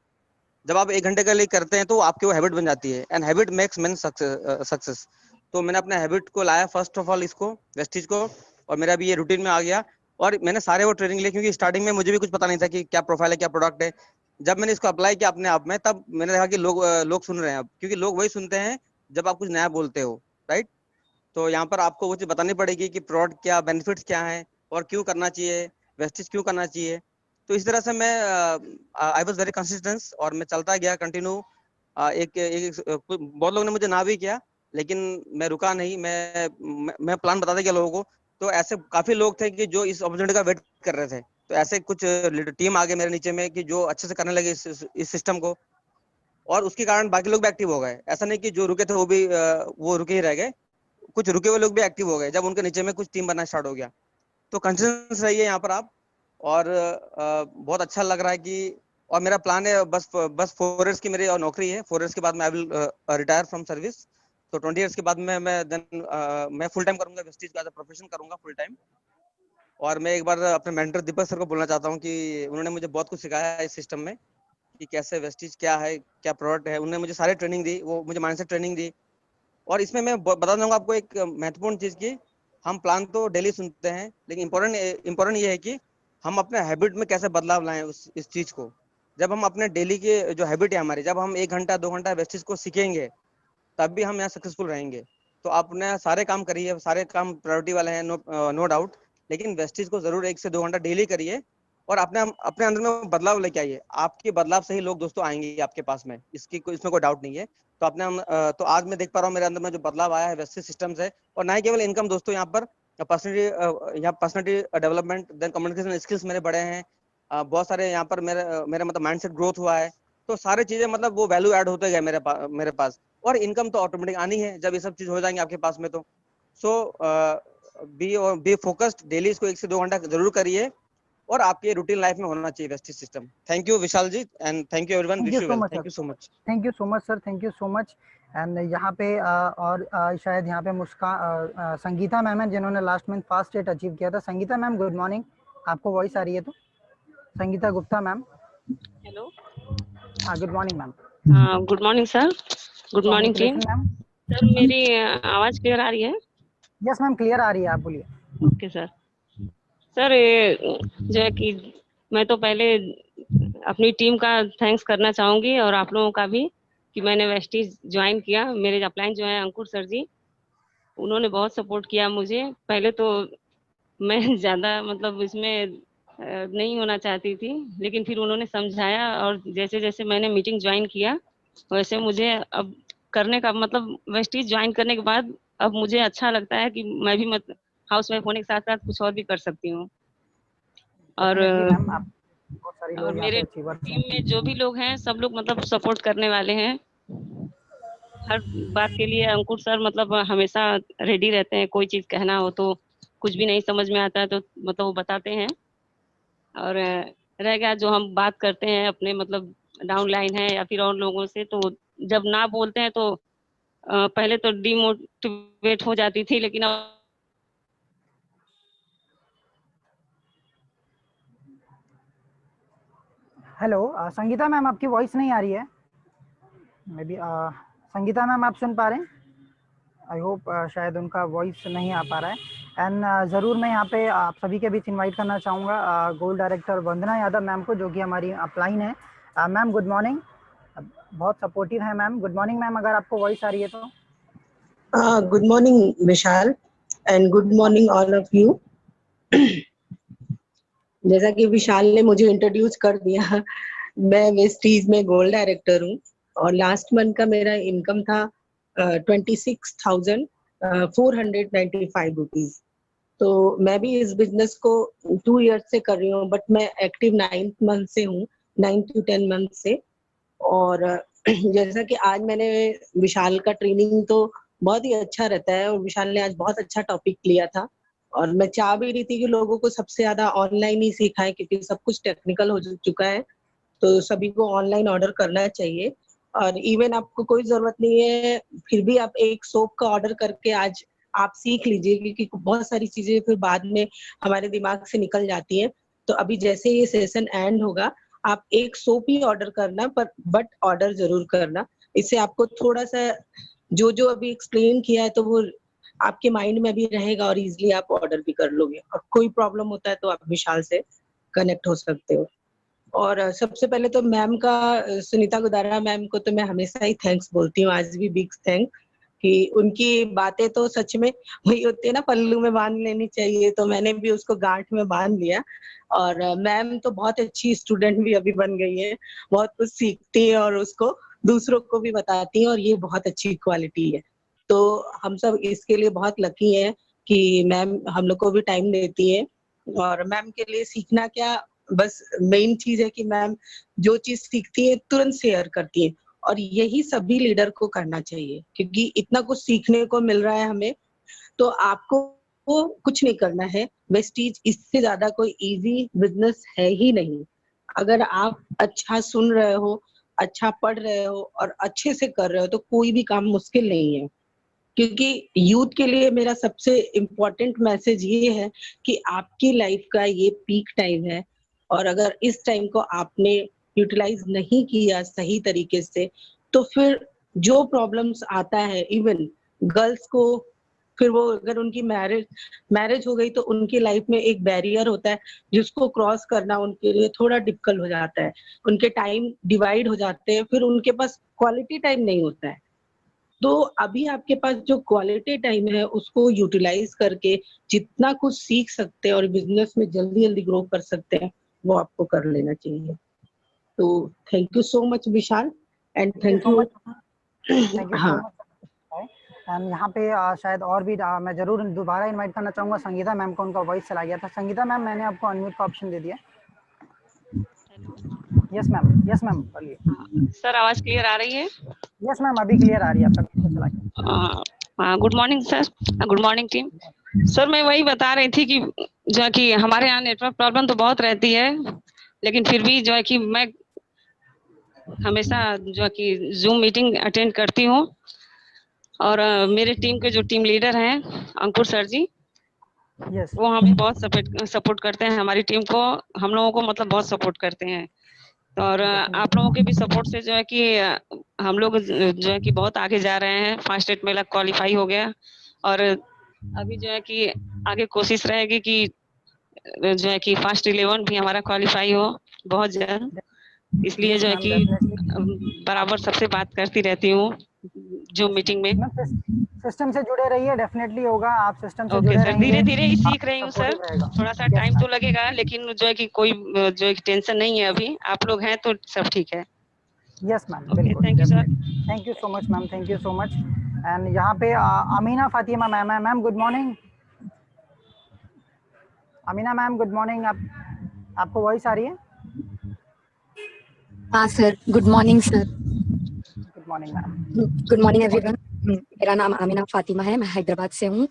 जब आप 1 घंटे के लिए करते हैं तो आपकी वो हैबिट बन जाती है, and habit makes man success. तो मैंने अपने हैबिट को लाया फर्स्ट ऑफ ऑल, इसको वेस्टेज को, और मेरा भी ये रूटीन में आ गया। और मैंने सारे वो ट्रेनिंग लिए, क्योंकि स्टार्टिंग में मुझे भी कुछ पता नहीं था कि क्या प्रोफाइल है, क्या प्रोडक्ट है। जब मैंने इसको अप्लाई किया अपने आप में, तब मैंने देखा कि लोग सुन रहे हैं अब, क्योंकि लोग वही सुनते हैं जब आप कुछ नया बोलते हो, राइट। तो यहाँ पर आपको वो चीज बतानी पड़ेगी कि प्रोडक्ट क्या, बेनिफिट्स क्या है, और क्यों करना चाहिए, वेस्टेज क्यों करना चाहिए। तो इस तरह से मैं आई वाज वेरी कंसिस्टेंट, और मैं चलता गया कंटिन्यू। बहुत लोगों ने मुझे ना भी किया, लेकिन मैं रुका नहीं। मैं प्लान बताता गया लोगों को। तो ऐसे काफी लोग थे कि जो इस अपॉर्चुनिटी का वेट कर रहे थे। तो ऐसे कुछ टीम आ गए मेरे नीचे में कि जो अच्छे से करने लगे इस सिस्टम को, और उसके कारण बाकी लोग भी एक्टिव हो गए। ऐसा नहीं कि जो रुके थे वो रुके ही रह गए, कुछ रुके हुए लोग भी एक्टिव हो गए जब उनके नीचे में कुछ टीम बनना स्टार्ट हो गया। तो कंसिस्टेंस रहिए यहाँ पर आप, और बहुत अच्छा लग रहा है कि, और मेरा प्लान है बस 4 इयर्स की मेरी और नौकरी है। 4 इयर्स के बाद मैं I will retire from service. तो 20 इयर्स के बाद मैं फुल टाइम करूंगा, वेस्टेज का एज अ प्रोफेशन करूंगा फुल टाइम। और मैं एक बार अपने मेंटर दीपक सर को बोलना चाहता हूँ कि उन्होंने मुझे बहुत कुछ सिखाया है इस सिस्टम में, कि कैसे वेस्टेज क्या है, क्या प्रोडक्ट है। उन्होंने मुझे सारे ट्रेनिंग दी, वो मुझे माइंडसेट ट्रेनिंग दी। और इसमें मैं बता दूंगा आपको एक महत्वपूर्ण चीज की, हम प्लान तो डेली सुनते हैं, लेकिन इम्पोर्टेंट ये है कि हम अपने हैबिट में कैसे बदलाव लाएं इस चीज को। जब हम अपने डेली के जो हैबिट है हमारी, जब हम 1 घंटा 2 घंटा वेस्टेज को सीखेंगे, तब भी हम यहाँ सक्सेसफुल रहेंगे। तो आप अपने सारे काम करिए, सारे काम प्रायोरिटी वाले हैं, नो डाउट, लेकिन वेस्टेज को जरूर 1 से 2 घंटा डेली करिए, और अपने अंदर में बदलाव लेके आइए। आपके बदलाव से ही लोग दोस्तों आएंगे आपके पास में, इसमें कोई डाउट नहीं है। तो तो आज मैं देख पा रहा हूँ मेरे अंदर में जो बदलाव आया है वेस्टेज सिस्टम से, और ना ही केवल इनकम दोस्तों, यहाँ पर personality development, then communication skills मेरे बढ़े हैं। बहुत सारे यहाँ पर मेरा मतलब माइंडसेट ग्रोथ हुआ है। तो सारी चीजें मतलब वो वैल्यू ऐड होते गए मेरे पास, और इनकम तो ऑटोमेटिक आनी है जब ये सब चीज हो जाएंगे आपके पास में। तो सो बी फोकस्ड, डेली इसको 1 से 2 घंटा जरूर करिए, और आपके रूटीन लाइफ में होना चाहिए wastage system. Thank you Vishal ji, and thank you everyone, wish you well, thank you so much. Thank you so much sir, thank you so much. And यहाँ पे शायद यहाँ पे मुस्कान संगीता मैम है, जिन्होंने last month fast state achieve किया था। Sangeeta ma'am good morning, आपको वॉइस आ रही है? तो संगीता गुप्ता मैम। हेलो, हाँ good morning ma'am. Good morning sir, good morning team. Ma'am. Sir मेरी आवाज क्लियर आ रही है? यस मैम क्लियर आ रही है, आप बोलिए। Okay sir. सर जो है कि मैं तो पहले अपनी टीम का थैंक्स करना चाहूंगी, और आप लोगों का भी, कि मैंने वेस्टेज ज्वाइन किया। मेरे अपलाइन जो है अंकुर सर जी, उन्होंने बहुत सपोर्ट किया मुझे। पहले तो मैं ज़्यादा मतलब इसमें नहीं होना चाहती थी, लेकिन फिर उन्होंने समझाया, और जैसे जैसे मैंने मीटिंग ज्वाइन किया, वैसे मुझे अब करने का मतलब वेस्टेज ज्वाइन करने के बाद अब मुझे अच्छा लगता है कि मैं भी मतलब हाउस वाइफ होने के साथ साथ कुछ और भी कर सकती हूँ। और मेरे टीम में जो भी लोग हैं, सब लोग मतलब सपोर्ट करने वाले हैं। हर बात के लिए अंकुर सर मतलब हमेशा रेडी रहते हैं। कोई चीज़ कहना हो तो, कुछ भी नहीं समझ में आता है तो मतलब वो बताते हैं। और रह गया जो हम बात करते हैं अपने मतलब डाउन लाइन है या फिर और लोगों से, तो जब ना बोलते हैं तो पहले तो डिमोटिवेट हो जाती थी, लेकिन अब हेलो संगीता मैम, आपकी वॉइस नहीं आ रही है। मे बी संगीता मैम आप सुन पा रहे हैं? आई होप शायद उनका वॉइस नहीं आ पा रहा है। एंड ज़रूर मैं यहाँ पे आप सभी के बीच इनवाइट करना चाहूँगा गोल्ड डायरेक्टर वंदना यादव मैम को, जो कि हमारी अपलाइन है। मैम गुड मॉर्निंग, बहुत सपोर्टिव है मैम। गुड मॉर्निंग मैम, अगर आपको वॉइस आ रही है तो। Good morning Vishal, and good morning all of you. जैसा कि विशाल ने मुझे इंट्रोड्यूस कर दिया, मैं वेस्टीज में गोल्ड डायरेक्टर हूँ, और लास्ट मंथ का मेरा इनकम था 26,495 रुपीज। तो मैं भी इस बिजनेस को 2 ईयर्स से कर रही हूँ, बट मैं एक्टिव 9th मंथ से हूँ, 9 to 10 मंथ से। और जैसा कि आज मैंने विशाल का ट्रेनिंग तो बहुत ही अच्छा रहता है, और विशाल ने आज बहुत अच्छा टॉपिक लिया था, और मैं चाह भी रही थी कि लोगों को सबसे ज्यादा ऑनलाइन ही सिखाएं, क्योंकि सब कुछ टेक्निकल हो चुका है, तो सभी को ऑनलाइन ऑर्डर करना चाहिए। और इवन आपको कोई जरूरत नहीं है, फिर भी आप एक सोप का ऑर्डर करके आज आप सीख लीजिए, क्योंकि बहुत सारी चीजें फिर बाद में हमारे दिमाग से निकल जाती हैं। तो अभी जैसे ये सेशन एंड होगा, आप एक सोप ही ऑर्डर करना, पर बट ऑर्डर जरूर करना। इससे आपको थोड़ा सा जो जो अभी एक्सप्लेन किया है तो वो आपके माइंड में भी रहेगा और इजीली आप ऑर्डर भी कर लोगे। और कोई प्रॉब्लम होता है तो आप विशाल से कनेक्ट हो सकते हो। और सबसे पहले तो मैम का, सुनीता गुदारा मैम को तो मैं हमेशा ही थैंक्स बोलती हूँ, आज भी बिग थैंक, कि उनकी बातें तो सच में वही होती है ना, पल्लू में बांध लेनी चाहिए, तो मैंने भी उसको गांठ में बांध लिया। और मैम तो बहुत अच्छी स्टूडेंट भी अभी बन गई है, बहुत कुछ सीखती है और उसको दूसरों को भी बताती है, और ये बहुत अच्छी क्वालिटी है। तो हम सब इसके लिए बहुत लकी है कि मैम हम लोग को भी टाइम देती है। और मैम के लिए सीखना क्या, बस मेन चीज है कि मैम जो चीज सीखती है तुरंत शेयर करती है, और यही सभी लीडर को करना चाहिए, क्योंकि इतना कुछ सीखने को मिल रहा है हमें। तो आपको वो कुछ नहीं करना है, वेस्टीज इससे ज्यादा कोई इजी बिजनेस है ही नहीं। अगर आप अच्छा सुन रहे हो, अच्छा पढ़ रहे हो और अच्छे से कर रहे हो तो कोई भी काम मुश्किल नहीं है। क्योंकि यूथ के लिए मेरा सबसे इम्पोर्टेंट मैसेज ये है कि आपकी लाइफ का ये पीक टाइम है, और अगर इस टाइम को आपने यूटिलाइज नहीं किया सही तरीके से, तो फिर जो प्रॉब्लम्स आता है, इवन गर्ल्स को, फिर वो अगर उनकी मैरिज हो गई तो उनकी लाइफ में एक बैरियर होता है जिसको क्रॉस करना उनके लिए थोड़ा डिफिकल्ट हो जाता है। उनके टाइम डिवाइड हो जाते हैं, फिर उनके पास क्वालिटी टाइम नहीं होता है। तो अभी आपके पास जो क्वालिटी टाइम है उसको यूटिलाइज करके जितना कुछ सीख सकते हैं और बिजनेस में जल्दी जल्दी ग्रो कर सकते हैं, वो आपको कर लेना चाहिए। तो thank you so much Vishal, and thank you. Thank you सो हाँ, मच। एंड यहाँ पे शायद और भी मैं जरूर दोबारा इनवाइट करना चाहूँगा संगीता मैम को, उनका वॉइस चला गया था। संगीता मैम, मैंने आपको अनम्यूट का ऑप्शन दे दिया। यस मैम बोलिए। सर आवाज क्लियर आ रही है? यस मैम, अभी क्लियर आ रही है, आपका पीछे चला गया। Good morning sir, good morning team. Sir मैं वही बता रही थी कि जो है कि हमारे यहाँ नेटवर्क प्रॉब्लम तो बहुत रहती है, लेकिन फिर भी जो है कि मैं हमेशा जो है कि जूम मीटिंग अटेंड करती हूँ। और मेरे टीम के जो टीम लीडर हैं अंकुर सर जी, वो हमें बहुत सपोर्ट करते हैं, हमारी टीम को, हम लोगों को मतलब बहुत सपोर्ट करते हैं। और आप लोगों के भी सपोर्ट से जो है कि हम लोग जो है कि बहुत आगे जा रहे हैं। फर्स्ट 8 मेरा क्वालिफाई हो गया, और अभी जो है कि आगे कोशिश रहेगी कि जो है कि फर्स्ट 11 भी हमारा क्वालिफाई हो बहुत जल्द। इसलिए जो है कि बराबर सबसे बात करती रहती हूँ जो मीटिंग में। सिस्टम से जुड़े रहिए, डेफिनेटली होगा। आप सिस्टम से ओके जुड़े सर, रहेंगे, धीरे धीरे ही सीख रही हूँ सर, सपोर्टिव रहेगा। थोड़ा सा टाइम तो लगेगा, लेकिन जो है कि कोई जो है टेंशन नहीं है, अभी आप लोग हैं तो सब ठीक है। यस मैम, बिल्कुल। Thank you sir. Thank you so much ma'am, thank you so much. And यहाँ पे अमीना फातिमा मैम है। Ma'am good morning. Amina ma'am good morning. आपको वॉइस आ रही है? हाँ sir, good morning sir. Good morning ma'am. Good morning everyone. मेरा नाम आमिना फातिमा है, मैं हैदराबाद से हूँ।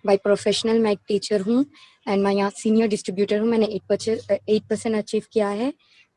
बाय प्रोफेशनल मैं एक टीचर हूँ, एंड मैं यहाँ सीनियर डिस्ट्रीब्यूटर हूँ। मैंने 8% अचीव किया है।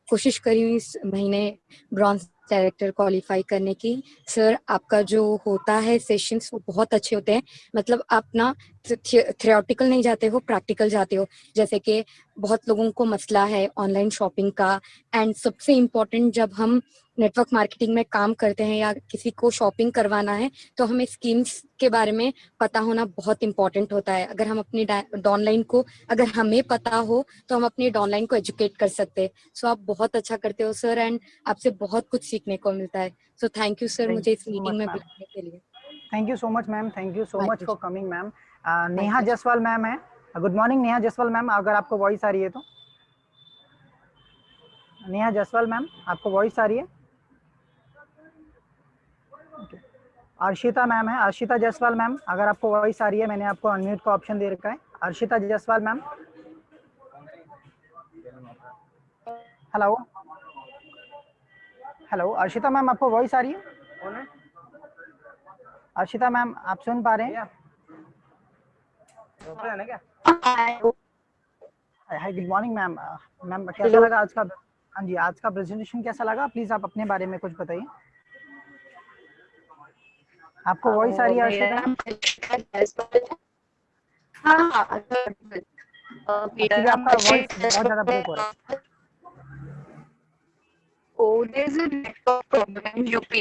कोशिश करी हूँ इस महीने ब्रॉन्ज डायरेक्टर क्वालिफाई करने की। सर आपका जो होता है सेशंस वो बहुत अच्छे होते हैं, मतलब आप ना थ्योरेटिकल नहीं जाते हो, प्रैक्टिकल जाते हो। जैसे कि बहुत लोगों को मसला है ऑनलाइन शॉपिंग का, एंड सबसे इम्पोर्टेंट जब हम नेटवर्क मार्केटिंग में काम करते हैं या किसी को शॉपिंग करवाना है तो हमें स्कीम्स के बारे में पता होना बहुत इंपॉर्टेंट होता है। अगर हम अपनी डाउनलाइन को, अगर हमें पता हो तो हम अपनी डाउनलाइन को एजुकेट कर सकते हैं। सो आप बहुत अच्छा करते हो सर, एंड आपसे बहुत कुछ सीखने को मिलता है। सो थैंक यू सर मुझे इस मीटिंग में बुलाने के लिए। Thank you so much ma'am, thank you so much for coming ma'am. Neha Jaswal ma'am है। Good morning Neha Jaswal ma'am, अगर आपको वॉइस आ रही है तो। नेहा जसवाल मैम, आपको वॉइस आ रही है? अर्शिता मैम है, अर्शिता जसवाल मैम, अगर आपको वॉइस आ रही है, मैंने आपको अनम्यूट का ऑप्शन दे रखा है। Arshita Jaswal ma'am, hello hello Arshita ma'am, आपको वॉइस आ रही है? अर्शिता मैम, आप सुन पा रहे हैं? Hi good morning ma'am. Ma'am कैसा लगा आज का? हाँ जी, आज का प्रेजेंटेशन कैसा लगा? प्लीज आप अपने बारे में कुछ बताइए। आपको वॉइस आ रही है अर्शिता? मेरा एक्चुअली नाम आपका वॉइस अर्शिता बहुत ज्यादा ब्रेक हो रहा है। Oh, there's a network problem in UP.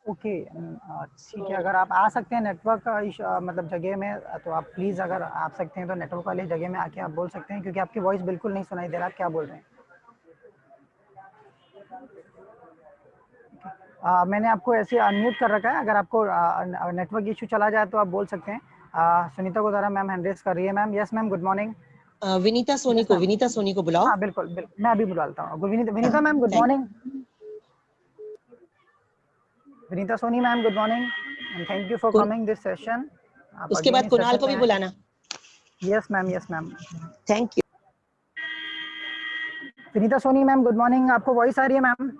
Okay, ठीक है, अगर आप आ सकते हैं नेटवर्क मतलब जगह में, तो आप प्लीज़ अगर आ सकते हैं तो नेटवर्क वाली जगह में आके आप बोल सकते हैं, क्योंकि आपकी वॉइस बिल्कुल नहीं सुनाई दे रहा, आप क्या बोल रहे हैं। मैंने आपको ऐसे अनम्यूट कर रखा है, अगर आपको नेटवर्क इशू चला जाए तो आप बोल सकते हैं। Sunita Godara ma'am hand raise कर रही है। Ma'am, yes ma'am, good morning. Vinita Soni को बुलाओ। हाँ बिल्कुल बिल्कुल, मैं अभी बुलाता हूँ। Vinita ma'am, good morning. Vinita Soni ma'am, good morning and thank you for coming this session. उसके बाद कुणाल को भी बुलाना। Yes ma'am, yes ma'am, thank you. Vinita Soni ma'am, good morning. आपको वॉइस आ रही है मैम?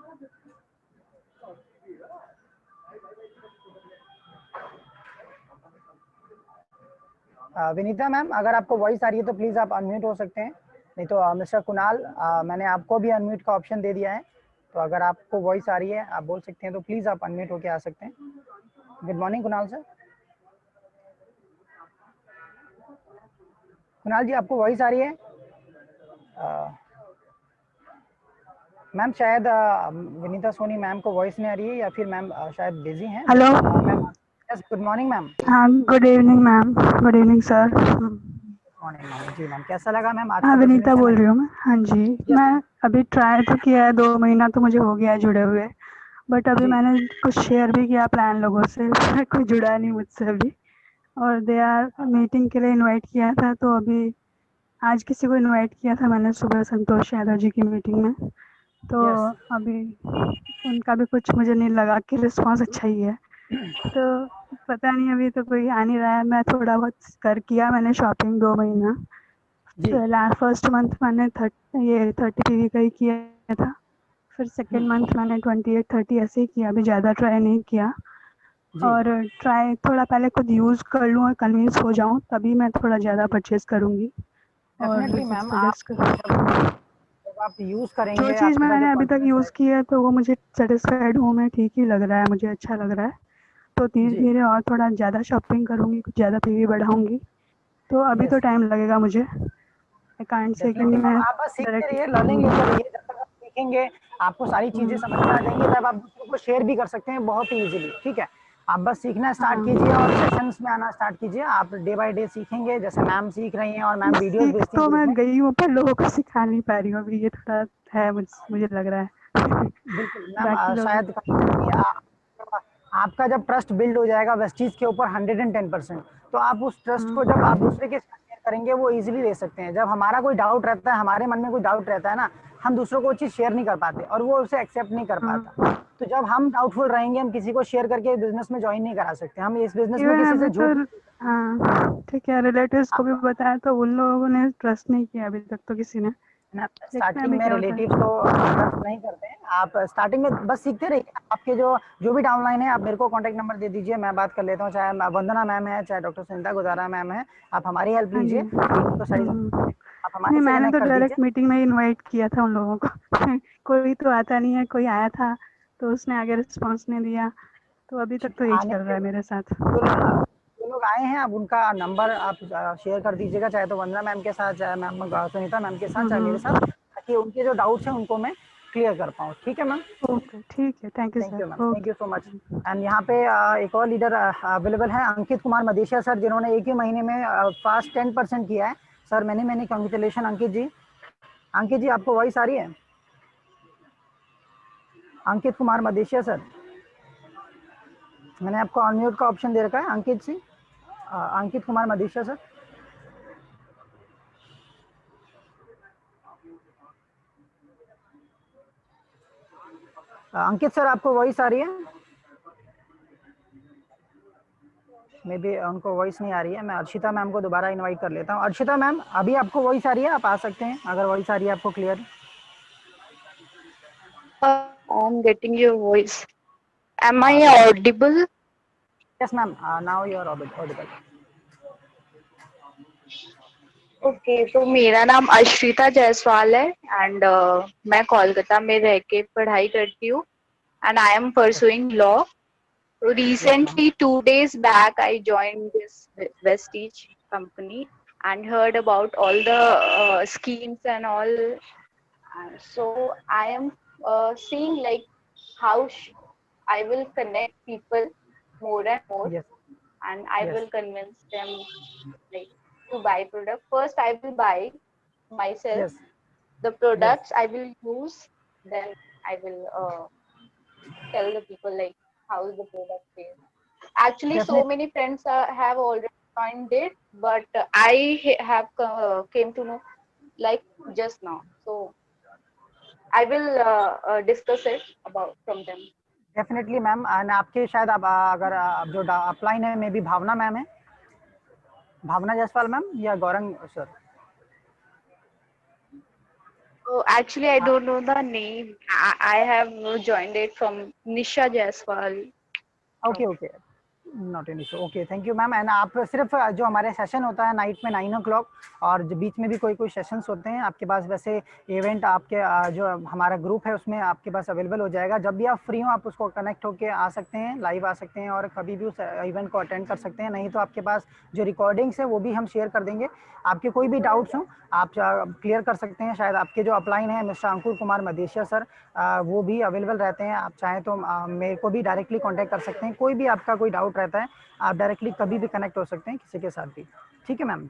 विनीता मैम, अगर आपको वॉइस आ रही है तो प्लीज आप अनम्यूट हो सकते हैं, नहीं तो मिस्टर कुणाल, मैंने आपको भी अनम्यूट का ऑप्शन दे दिया है, तो अगर आपको वॉइस आ रही है आप बोल सकते हैं, तो प्लीज आप अनम्यूट होके आ सकते हैं। Good morning Kunal sir. Kunal ji, आपको वॉइस आ रही है? मैम शायद विनीता सोनी मैम को वॉइस नहीं आ रही है, या फिर मैम शायद बिजी हैं। Hello ma'am, yes, good morning ma'am. हाँ, good evening ma'am. Good evening sir. Morning ma'am. जी मैम, कैसा लगा मैम आज हाँ, का विनीता बिजनेस बोल सेमिनार? रही हूँ मैं। हाँ जी, यस मैं अभी ट्राई तो किया है, 2 महीना तो मुझे हो गया है जुड़े हुए, बट अभी जी मैंने कुछ शेयर भी किया प्लान लोगों से कोई जुड़ा नहीं मुझसे अभी, और दे आर मीटिंग के लिए इनवाइट किया था, तो अभी आज किसी को इनवाइट किया था मैंने सुबह, संतोष यादव जी की मीटिंग में, तो यस अभी उनका भी कुछ मुझे नहीं लगा कि रिस्पॉन्स अच्छा ही है, तो पता नहीं, अभी तो कोई आ नहीं रहा है। मैं थोड़ा बहुत कर किया मैंने शॉपिंग 2 महीना, जी फर्स्ट मंथ मैंने 30 पीवी का ही किया था, फिर सेकेंड मंथ मैंने 28-30 ऐसे ही किया, अभी ज़्यादा ट्राई नहीं किया, जी और ट्राई थोड़ा पहले खुद यूज़ कर लूँ और कन्विंस हो जाऊँ, तभी मैं थोड़ा ज़्यादा परचेज़ करूँगी और डेफिनेटली मैम। आप सजेस्ट कर। जब आप यूज जो करेंगे, चीज़ आपका जो मैंने अभी तक कॉन्फिडेंस है। यूज़ की है तो वो मुझे सेटिस्फाइड हूँ मैं, ठीक ही लग रहा है, मुझे अच्छा लग रहा है, तो धीरे जी धीरे और थोड़ा ज़्यादा शॉपिंग करूँगी, कुछ ज़्यादा पीवी बढ़ाऊँगी, तो अभी तो यस टाइम लगेगा मुझे, आई कांट से कि डेफिनेटली मैम, मैं आप बस सीखते डायरेक्ट। रहिए, लर्निंग लेते रहिए, जब तक आप सीखेंगे आपको सारी चीजें समझ में आ जाएंगी, तब आप दूसरों को शेयर भी कर सकते हैं बहुत ही इजीली। ठीक है, आप बस सीखना स्टार्ट कीजिए और हाँ, सेशंस में आना स्टार्ट कीजिए। आप डे बाय डे सीखेंगे, जैसे मैम सीख रही हैं और मैम वीडियोस सीख भेजती हैं तो ग्रुप मैं में। गई हूँ, पर लोगों को सिखा नहीं पा रही हूँ अभी, ये थोड़ा है मुझे लग रहा है बिल्कुल मैम, बाकी लोग। शायद कहीं ना कहीं आपका जब ट्रस्ट बिल्ड हो जाएगा वेस्टीज के ऊपर 110%, तो आप उस ट्रस्ट को जब आप हाँ, दूसरे के साथ शेयर करेंगे वो इजीली ले सकते हैं। जब हमारा कोई डाउट रहता है, हमारे मन में कोई डाउट रहता है ना, हम दूसरों को वो चीज़ शेयर नहीं कर पाते और वो उसे एक्सेप्ट नहीं कर पाता। हाँ, तो जब हम डाउटफुल रहेंगे, हम किसी को शेयर करके बिजनेस में ज्वाइन नहीं करा सकते। हम इस बिजनेस में इवन किसी अभी से तो, झूठ। हाँ ठीक है, रिलेटिव्स को भी बताया तो उन लोगों ने ट्रस्ट नहीं किया अभी तक तो किसी ने, देखते हैं स्टार्टिंग अभी में क्या होता रिलेटिव्स है। तो ट्रस्ट नहीं करते हैं। आप स्टार्टिंग में बस सीखते रहिए। आपके जो जो भी डाउनलाइन है, आप मेरे को कांटेक्ट नंबर दे दीजिए, मैं बात कर लेता हूँ। चाहे वंदना मैम है, चाहे डॉक्टर सुनीता गुजारा मैम है, आप हमारी हेल्प हाँ जी। लीजिए, टीम तो सारी आप नहीं, हमारे से मैंने कनेक्ट तो कर डायरेक्ट दीजिए। मीटिंग में इनवाइट किया था उन लोगों को कोई तो आता नहीं है, कोई आया था तो उसने आगे रिस्पॉन्स नहीं दिया, तो अभी तक तो यही आने चल के रहा है मेरे साथ। जो लोग आए हैं, आप उनका नंबर आप शेयर कर दीजिएगा, चाहे तो वंदना मैम के साथ, चाहे मैम सुनीता मैम के साथ, चाहे मेरे साथ, ताकि उनके जो डाउट्स हैं उनको मैं क्लियर कर पाऊँ। ठीक है मैम? ओके, ठीक है, thank you thank sir. You ma'am, thank you so much. Okay. And यहाँ पे एक और लीडर अवेलेबल है, अंकित कुमार मदेशिया सर, जिन्होंने एक ही महीने में फास्ट 10% किया है। सर मैंने कॉन्ग्रेचुलेशन अंकित जी। अंकित जी, आपको वॉइस आ रही है? अंकित कुमार मदेशिया सर, मैंने आपको अनम्यूट का ऑप्शन दे रखा है। अंकित जी, अंकित कुमार मदेशिया सर। अंकित सर, आपको वॉइस आ रही है? मे बी उनको वॉइस नहीं आ रही है। मैं अर्शिता मैम को दोबारा इनवाइट कर लेता हूँ। अर्शिता मैम, अभी आपको वॉइस आ रही है? आप आ सकते हैं अगर वॉइस आ रही है आपको clear. I'm getting your voice. Am I yes audible? Yes ma'am, now you are audible. Okay, तो मेरा नाम अश्रिता जायसवाल है एंड मैं कोलकाता में रह के पढ़ाई करती हूँ and I am pursuing law. So yes ma'am. recently, 2 days back, I joined this Vestige company and heard about all the schemes and all. So I am seeing like how I will connect people more and more, Yes. and I Yes. will convince them like to buy product. First, I will buy myself Yes. the products. I will use, then I will tell the people like how the product is. Actually, so Definitely. many friends have already joined it, but I have came to know like just now. So I will discuss it about from them. Definitely ma'am, and आपके शायद आप अगर जो upline है may be Bhavna ma'am है, भावना Jaiswal ma'am या Gaurang sir? So actually, I don't know the name. I have joined it from Nisha Jaiswal. Okay okay, not an issue. Okay, thank you ma'am. And आप सिर्फ जो हमारे session होता है night में 9 o'clock, और जो बीच में भी कोई सेशंस होते हैं आपके पास, वैसे इवेंट आपके जो हमारा ग्रुप है उसमें आपके पास अवेलेबल हो जाएगा। जब भी आप फ्री हो आप उसको कनेक्ट होके आ सकते हैं, लाइव आ सकते हैं और कभी भी उस इवेंट को अटेंड कर सकते हैं। नहीं तो आपके पास जो रिकॉर्डिंग्स है वो भी हम शेयर कर देंगे। आपके कोई भी डाउट्स हो आप क्लियर कर सकते हैं। शायद आपके जो अपलाइन है मिस्टर अंकुर कुमार मदेशिया सर, वो भी अवेलेबल रहते हैं। आप चाहें तो मेरे को भी डायरेक्टली कांटेक्ट कर सकते हैं। कोई भी आपका कोई डाउट रहता है आप डायरेक्टली कभी भी कनेक्ट हो सकते हैं किसी के साथ भी। ठीक है ma'am?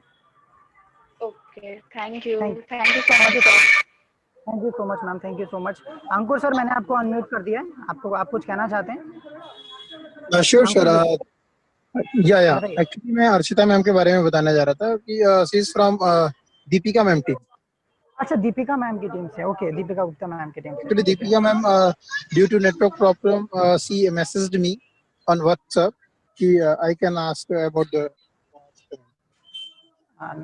Okay, thank you. Thank- Thank you so much, sir. Thank you so much ma'am, thank you so much. Ankur sir मैंने आपको अनम्यूट कर दिया है, आपको आप कुछ कहना चाहते हैं? Sure sir. या बताइए। एक्चुअली मैं अर्चिता मैम के बारे में बताना चाह रहा था कि she is from Deepika ma'am team. अच्छा, दीपिका मैम की टीम से। ओके, दीपिका गुप्ता मैम की टीम से। Actually Deepika ma'am due to network problem she messaged me on WhatsApp कि I can ask about the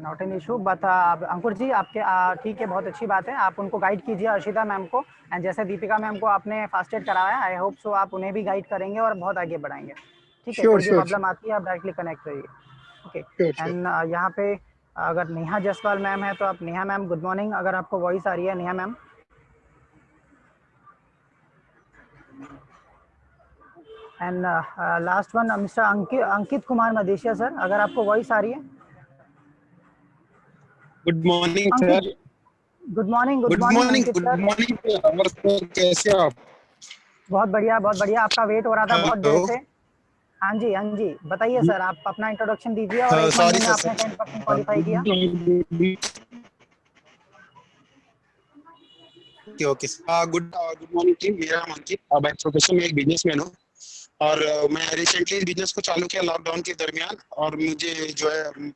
not an issue. But Ankur ji आपके ठीक है, बहुत अच्छी बात है। आप उनको गाइड कीजिए अर्शिता मैम को, एंड जैसे दीपिका मैम को आपने फास्ट एड कराया, आई होप सो आप उन्हें भी गाइड करेंगे और बहुत आगे बढ़ाएंगे। ठीक है, Sure, कोई भी sure, प्रॉब्लम आती है आप डायरेक्टली कनेक्ट रहिए। Okay, Sure, sure. एंड यहाँ पे अगर नेहा जायसवाल मैम है तो आप, नेहा मैम गुड मॉर्निंग, अगर आपको वॉइस आ रही है Neha ma'am. And last one mister Ankit Kumar Madeshiya sir, अगर आपको वॉइस आ रही है। Good morning Ankit, sir. Good morning. Good morning Ankit good sir, morning sir, कैसे हो आप? बहुत बढ़िया बहुत बढ़िया। आपका वेट हो रहा था बहुत देर हेलो। से। हाँ जी हाँ जी, बताइए सर, आप अपना इंट्रोडक्शन दीजिए और एक सॉरी महीने में सर। आपने 10% क्वालिफाई किया। Okay, good morning team. मेरा नाम अंकित, बाय प्रोफेशन में एक बिजनेसमैन हूँ और मैं रिसेंटली इस बिजनेस को चालू किया लॉकडाउन के दरमियान, और मुझे जो है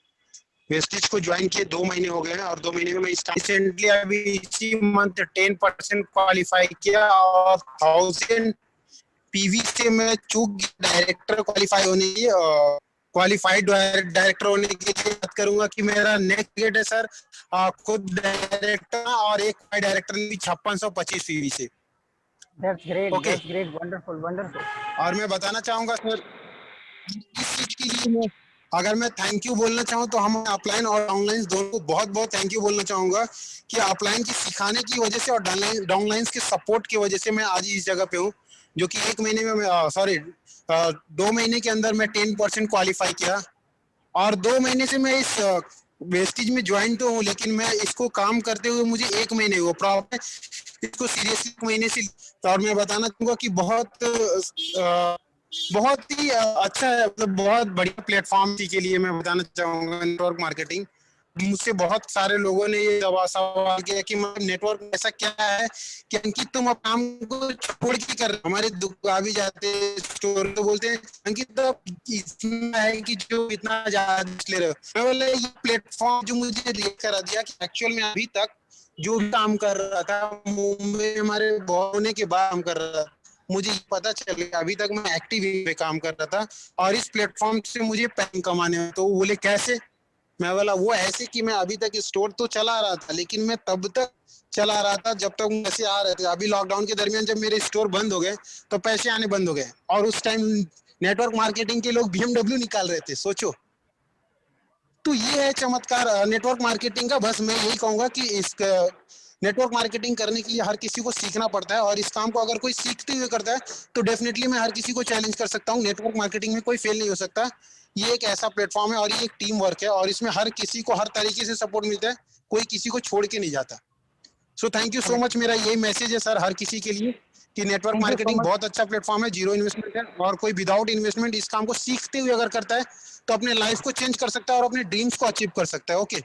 वेस्टिज को ज्वाइन किए 2 महीने हो गए हैं, और 2 महीने में मैं रिसेंटली अभी इसी मंथ 10% क्वालिफाई किया और 1000 पीवी से मैं चूक डायरेक्टर क्वालिफाई होने की, क्वालिफाइड डायरेक्टर होने के लिए बात करूंगा कि मेरा नेक्स्ट टारगेट है सर खुद डायरेक्टर और एक डायरेक्टर ने 5625 पीवी से। That's great, Okay. That's great, wonderful wonderful. और मैं बताना चाहूंगा सर इस चीज के लिए मैं अगर मैं थैंक यू बोलना चाहूँ तो हम ऑफलाइन और ऑनलाइन दोनों को बहुत बहुत थैंक यू बोलना चाहूंगा कि ऑफलाइन की सिखाने की वजह से और डाउनलाइन के सपोर्ट की वजह से मैं आज इस जगह पे हूँ, जो कि 1 महीने में सॉरी 2 महीने के अंदर मैं 10% क्वालिफाई किया, और 2 महीने से मैं इस वेस्टिज में ज्वाइन तो हूँ, लेकिन मैं इसको काम करते हुए मुझे 1 महीने हुआ प्रॉपर इसको सीरियसली 1 महीने से। और मैं बताना चाहूंगा कि बहुत ही अच्छा है, मतलब बहुत बढ़िया प्लेटफॉर्म के लिए मैं बताना चाहूंगा नेटवर्क मार्केटिंग। मुझसे बहुत सारे लोगों ने ये सवाल किया कि नेटवर्क ऐसा क्या है कि अंकित तुम अब काम को छोड़ के कर रहे हो, हमारे दुकान भी जाते स्टोर तो बोलते हैं अंकित तो इतना है कि जो इतना ज्यादा ले रहे हो। मैं बोला ये प्लेटफॉर्म जो मुझे रिलीज करा दिया कि एक्चुअल में अभी तक जो भी काम कर रहा था मुंबई हमारे होने के बाद काम कर रहा था, मुझे पता चल गया अभी तक मैं एक्टिव पे काम कर रहा था और इस प्लेटफॉर्म से मुझे पैसे कमाने हैं। तो बोले कैसे? मैं बोला वो ऐसे कि मैं अभी तक स्टोर तो चला रहा था, लेकिन मैं तब तक चला रहा था जब तक पैसे आ रहे थे। अभी लॉकडाउन के दरमियान जब मेरे स्टोर बंद हो गए तो पैसे आने बंद हो गए, और उस टाइम नेटवर्क मार्केटिंग के लोग BMW निकाल रहे थे, सोचो। तो ये है चमत्कार नेटवर्क मार्केटिंग का। बस मैं यही कहूंगा कि नेटवर्क मार्केटिंग करने के लिए हर किसी को सीखना पड़ता है, और इस काम को अगर कोई सीखते हुए करता है तो डेफिनेटली मैं हर किसी को चैलेंज कर सकता हूँ। नेटवर्क मार्केटिंग में कोई फेल नहीं हो सकता। ये एक ऐसा प्लेटफॉर्म है और ये एक टीम वर्क है, और इसमें हर किसी को हर तरीके से सपोर्ट मिलता है, कोई किसी को छोड़ के नहीं जाता। So thank you so much. मेरा यही मैसेज है सर हर किसी के लिए कि नेटवर्क मार्केटिंग बहुत अच्छा प्लेटफॉर्म है, जीरो इन्वेस्टमेंट है, और कोई विदाउट इन्वेस्टमेंट इस काम को सीखते हुए अगर करता है तो अपने लाइफ को चेंज कर सकता है और अपने ड्रीम्स को अचीव कर सकता है। Okay,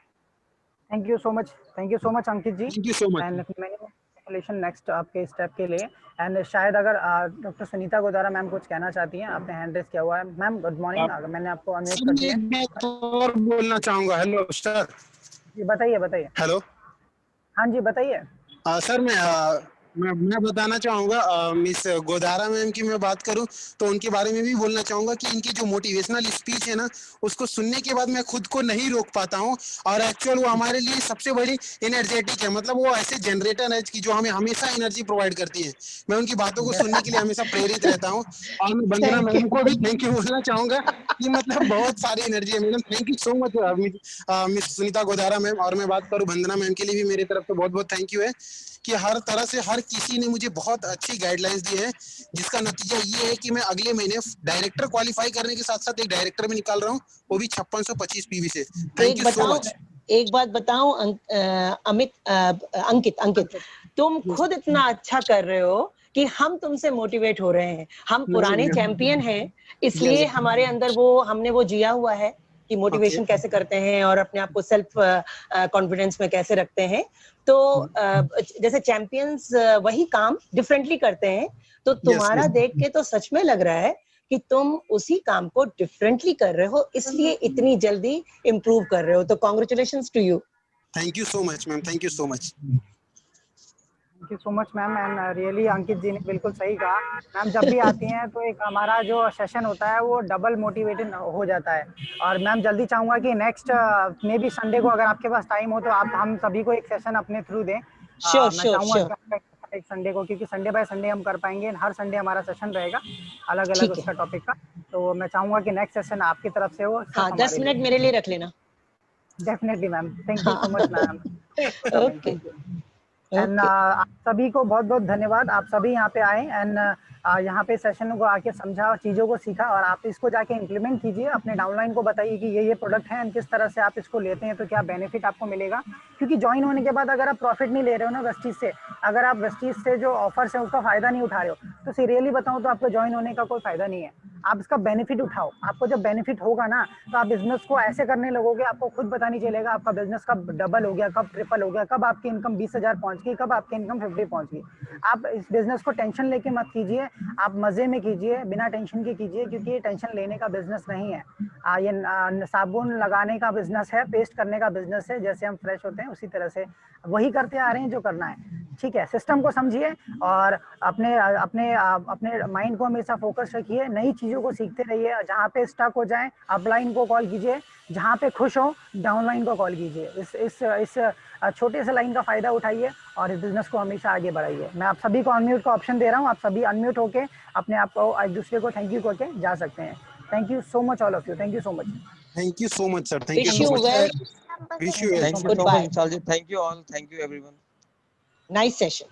thank you so much Ankit ji. Thank you so much. And congratulation next आपके स्टेप के लिए। एंड शायद अगर डॉक्टर सुनीता गोदारा मैम कुछ कहना चाहती हैं, आपने हैंड रेज किया हुआ है। मैम गुड मॉर्निंग, अगर मैंने आपको अनम्यूट कर दिया। मैं और बोलना चाहूंगा। Hello sir. जी बताइए। हेलो, हाँ जी बताइए। सर मैं बताना चाहूंगा, मिस गोदारा मैम की मैं बात करूं तो उनके बारे में भी बोलना चाहूंगा कि इनकी जो मोटिवेशनल स्पीच है ना, उसको सुनने के बाद मैं खुद को नहीं रोक पाता हूं, और एक्चुअल वो हमारे लिए सबसे बड़ी एनर्जेटिक है। मतलब वो ऐसे जनरेटर है कि जो हमें हमेशा एनर्जी प्रोवाइड करती है। मैं उनकी बातों को सुनने के लिए हमेशा प्रेरित रहता हूँ। और मैं वंदना मैम को भी थैंक यू बोलना चाहूंगा कि मतलब बहुत सारी एनर्जी है madam. Thank you so much miss Sunita Godara ma'am. और मैं बात करूँ वंदना मैम के लिए भी मेरी तरफ से बहुत बहुत थैंक यू है कि हर तरह से हर किसी ने मुझे बहुत अच्छी गाइडलाइंस दी है, जिसका नतीजा ये है कि मैं अगले महीने डायरेक्टर क्वालिफाई करने के साथ साथ एक डायरेक्टर भी निकाल रहा हूँ, वो भी 5625 पीवी से। Thank you so much. एक बात बताऊं अंकित, तुम खुद इतना अच्छा कर रहे हो कि हम तुमसे मोटिवेट हो रहे हैं। हम पुराने चैंपियन हैं, इसलिए हमारे अंदर हमने वो जिया हुआ है कि मोटिवेशन कैसे करते हैं और अपने आप को सेल्फ कॉन्फिडेंस में कैसे रखते हैं। तो जैसे चैंपियंस वही काम डिफरेंटली करते हैं, तो तुम्हारा देख के तो सच में लग रहा है कि तुम उसी काम को डिफरेंटली कर रहे हो, इसलिए इतनी जल्दी इम्प्रूव कर रहे हो। तो congratulations to you. Thank you so much ma'am, thank you so much. Thank you so much ma'am. And really Ankit ji ने बिल्कुल सही कहा। मैम जब भी आती हैं तो एक हमारा जो सेशन होता है वो डबल मोटिवेटेड हो जाता है। और मैम जल्दी चाहूंगा कि नेक्स्ट मे बी संडे को अगर आपके पास टाइम हो तो आप हम सभी को एक सेशन अपने थ्रू दें। श्योर। एक संडे को, क्योंकि संडे बाय संडे हम कर पाएंगे, हर संडे हमारा सेशन रहेगा अलग अलग उसका टॉपिक का। तो मैं चाहूंगा कि नेक्स्ट सेशन आपकी तरफ से हो। हाँ, 10 मिनट मेरे लिए रख लेना। Definitely ma'am, thank you so much ma'am. Okay. And आप सभी को बहुत बहुत धन्यवाद, आप सभी यहाँ पे आए एंड यहाँ पे सेशन को आके समझा और चीज़ों को सीखा, और आप इसको जाके इम्प्लीमेंट कीजिए। अपने डाउनलाइन को बताइए कि ये प्रोडक्ट है एंड किस तरह से आप इसको लेते हैं तो क्या बेनिफिट आपको मिलेगा। क्योंकि ज्वाइन होने के बाद अगर आप प्रॉफिट नहीं ले रहे हो ना वेस्टीज से, अगर आप वेस्टीज से जो ऑफर्स है उसका फायदा नहीं उठा रहे हो, तो सीरियसली बताऊँ तो आपको ज्वाइन होने का कोई फायदा नहीं है। आप इसका बेनिफिट उठाओ। आपको जब बेनिफिट होगा ना तो आप बिजनेस को ऐसे करने लगोगे, आपको खुद पता नहीं चलेगा आपका बिजनेस कब डबल हो गया, कब ट्रिपल हो गया, कब आपकी इनकम 20,000 पहुंच गई, कब आपकी इनकम 50 पहुंच गई। आप इस बिजनेस को टेंशन लेके मत कीजिए, आप मजे में कीजिए, बिना टेंशन के कीजिए, क्योंकि ये टेंशन लेने का बिजनेस नहीं है। ये साबुन लगाने का बिजनेस है, पेस्ट करने का बिजनेस है। जैसे हम फ्रेश होते हैं उसी तरह से वही करते आ रहे हैं जो करना है। ठीक है, सिस्टम को समझिए और अपने अपने अपने माइंड को हमेशा फोकस रखिए, नई चीज़ों को सीखते रहिए। जहाँ पे स्टक हो जाए अपलाइन को कॉल कीजिए, जहाँ पे खुश हो डाउनलाइन को कॉल कीजिए। इस छोटे से लाइन का फायदा उठाइए और इस बिजनेस को हमेशा आगे बढ़ाइए। मैं आप सभी को अनम्यूट का ऑप्शन दे रहा हूँ, आप सभी अनम्यूट होके अपने आप को एक दूसरे को थैंक यू करके जा सकते हैं। Thank you so much all of you, thank you so much. Thank you so much sir, thank you Wish you so much. well. Thank you so much, Vishal ji. Thank you all. Thank you everyone. Nice session.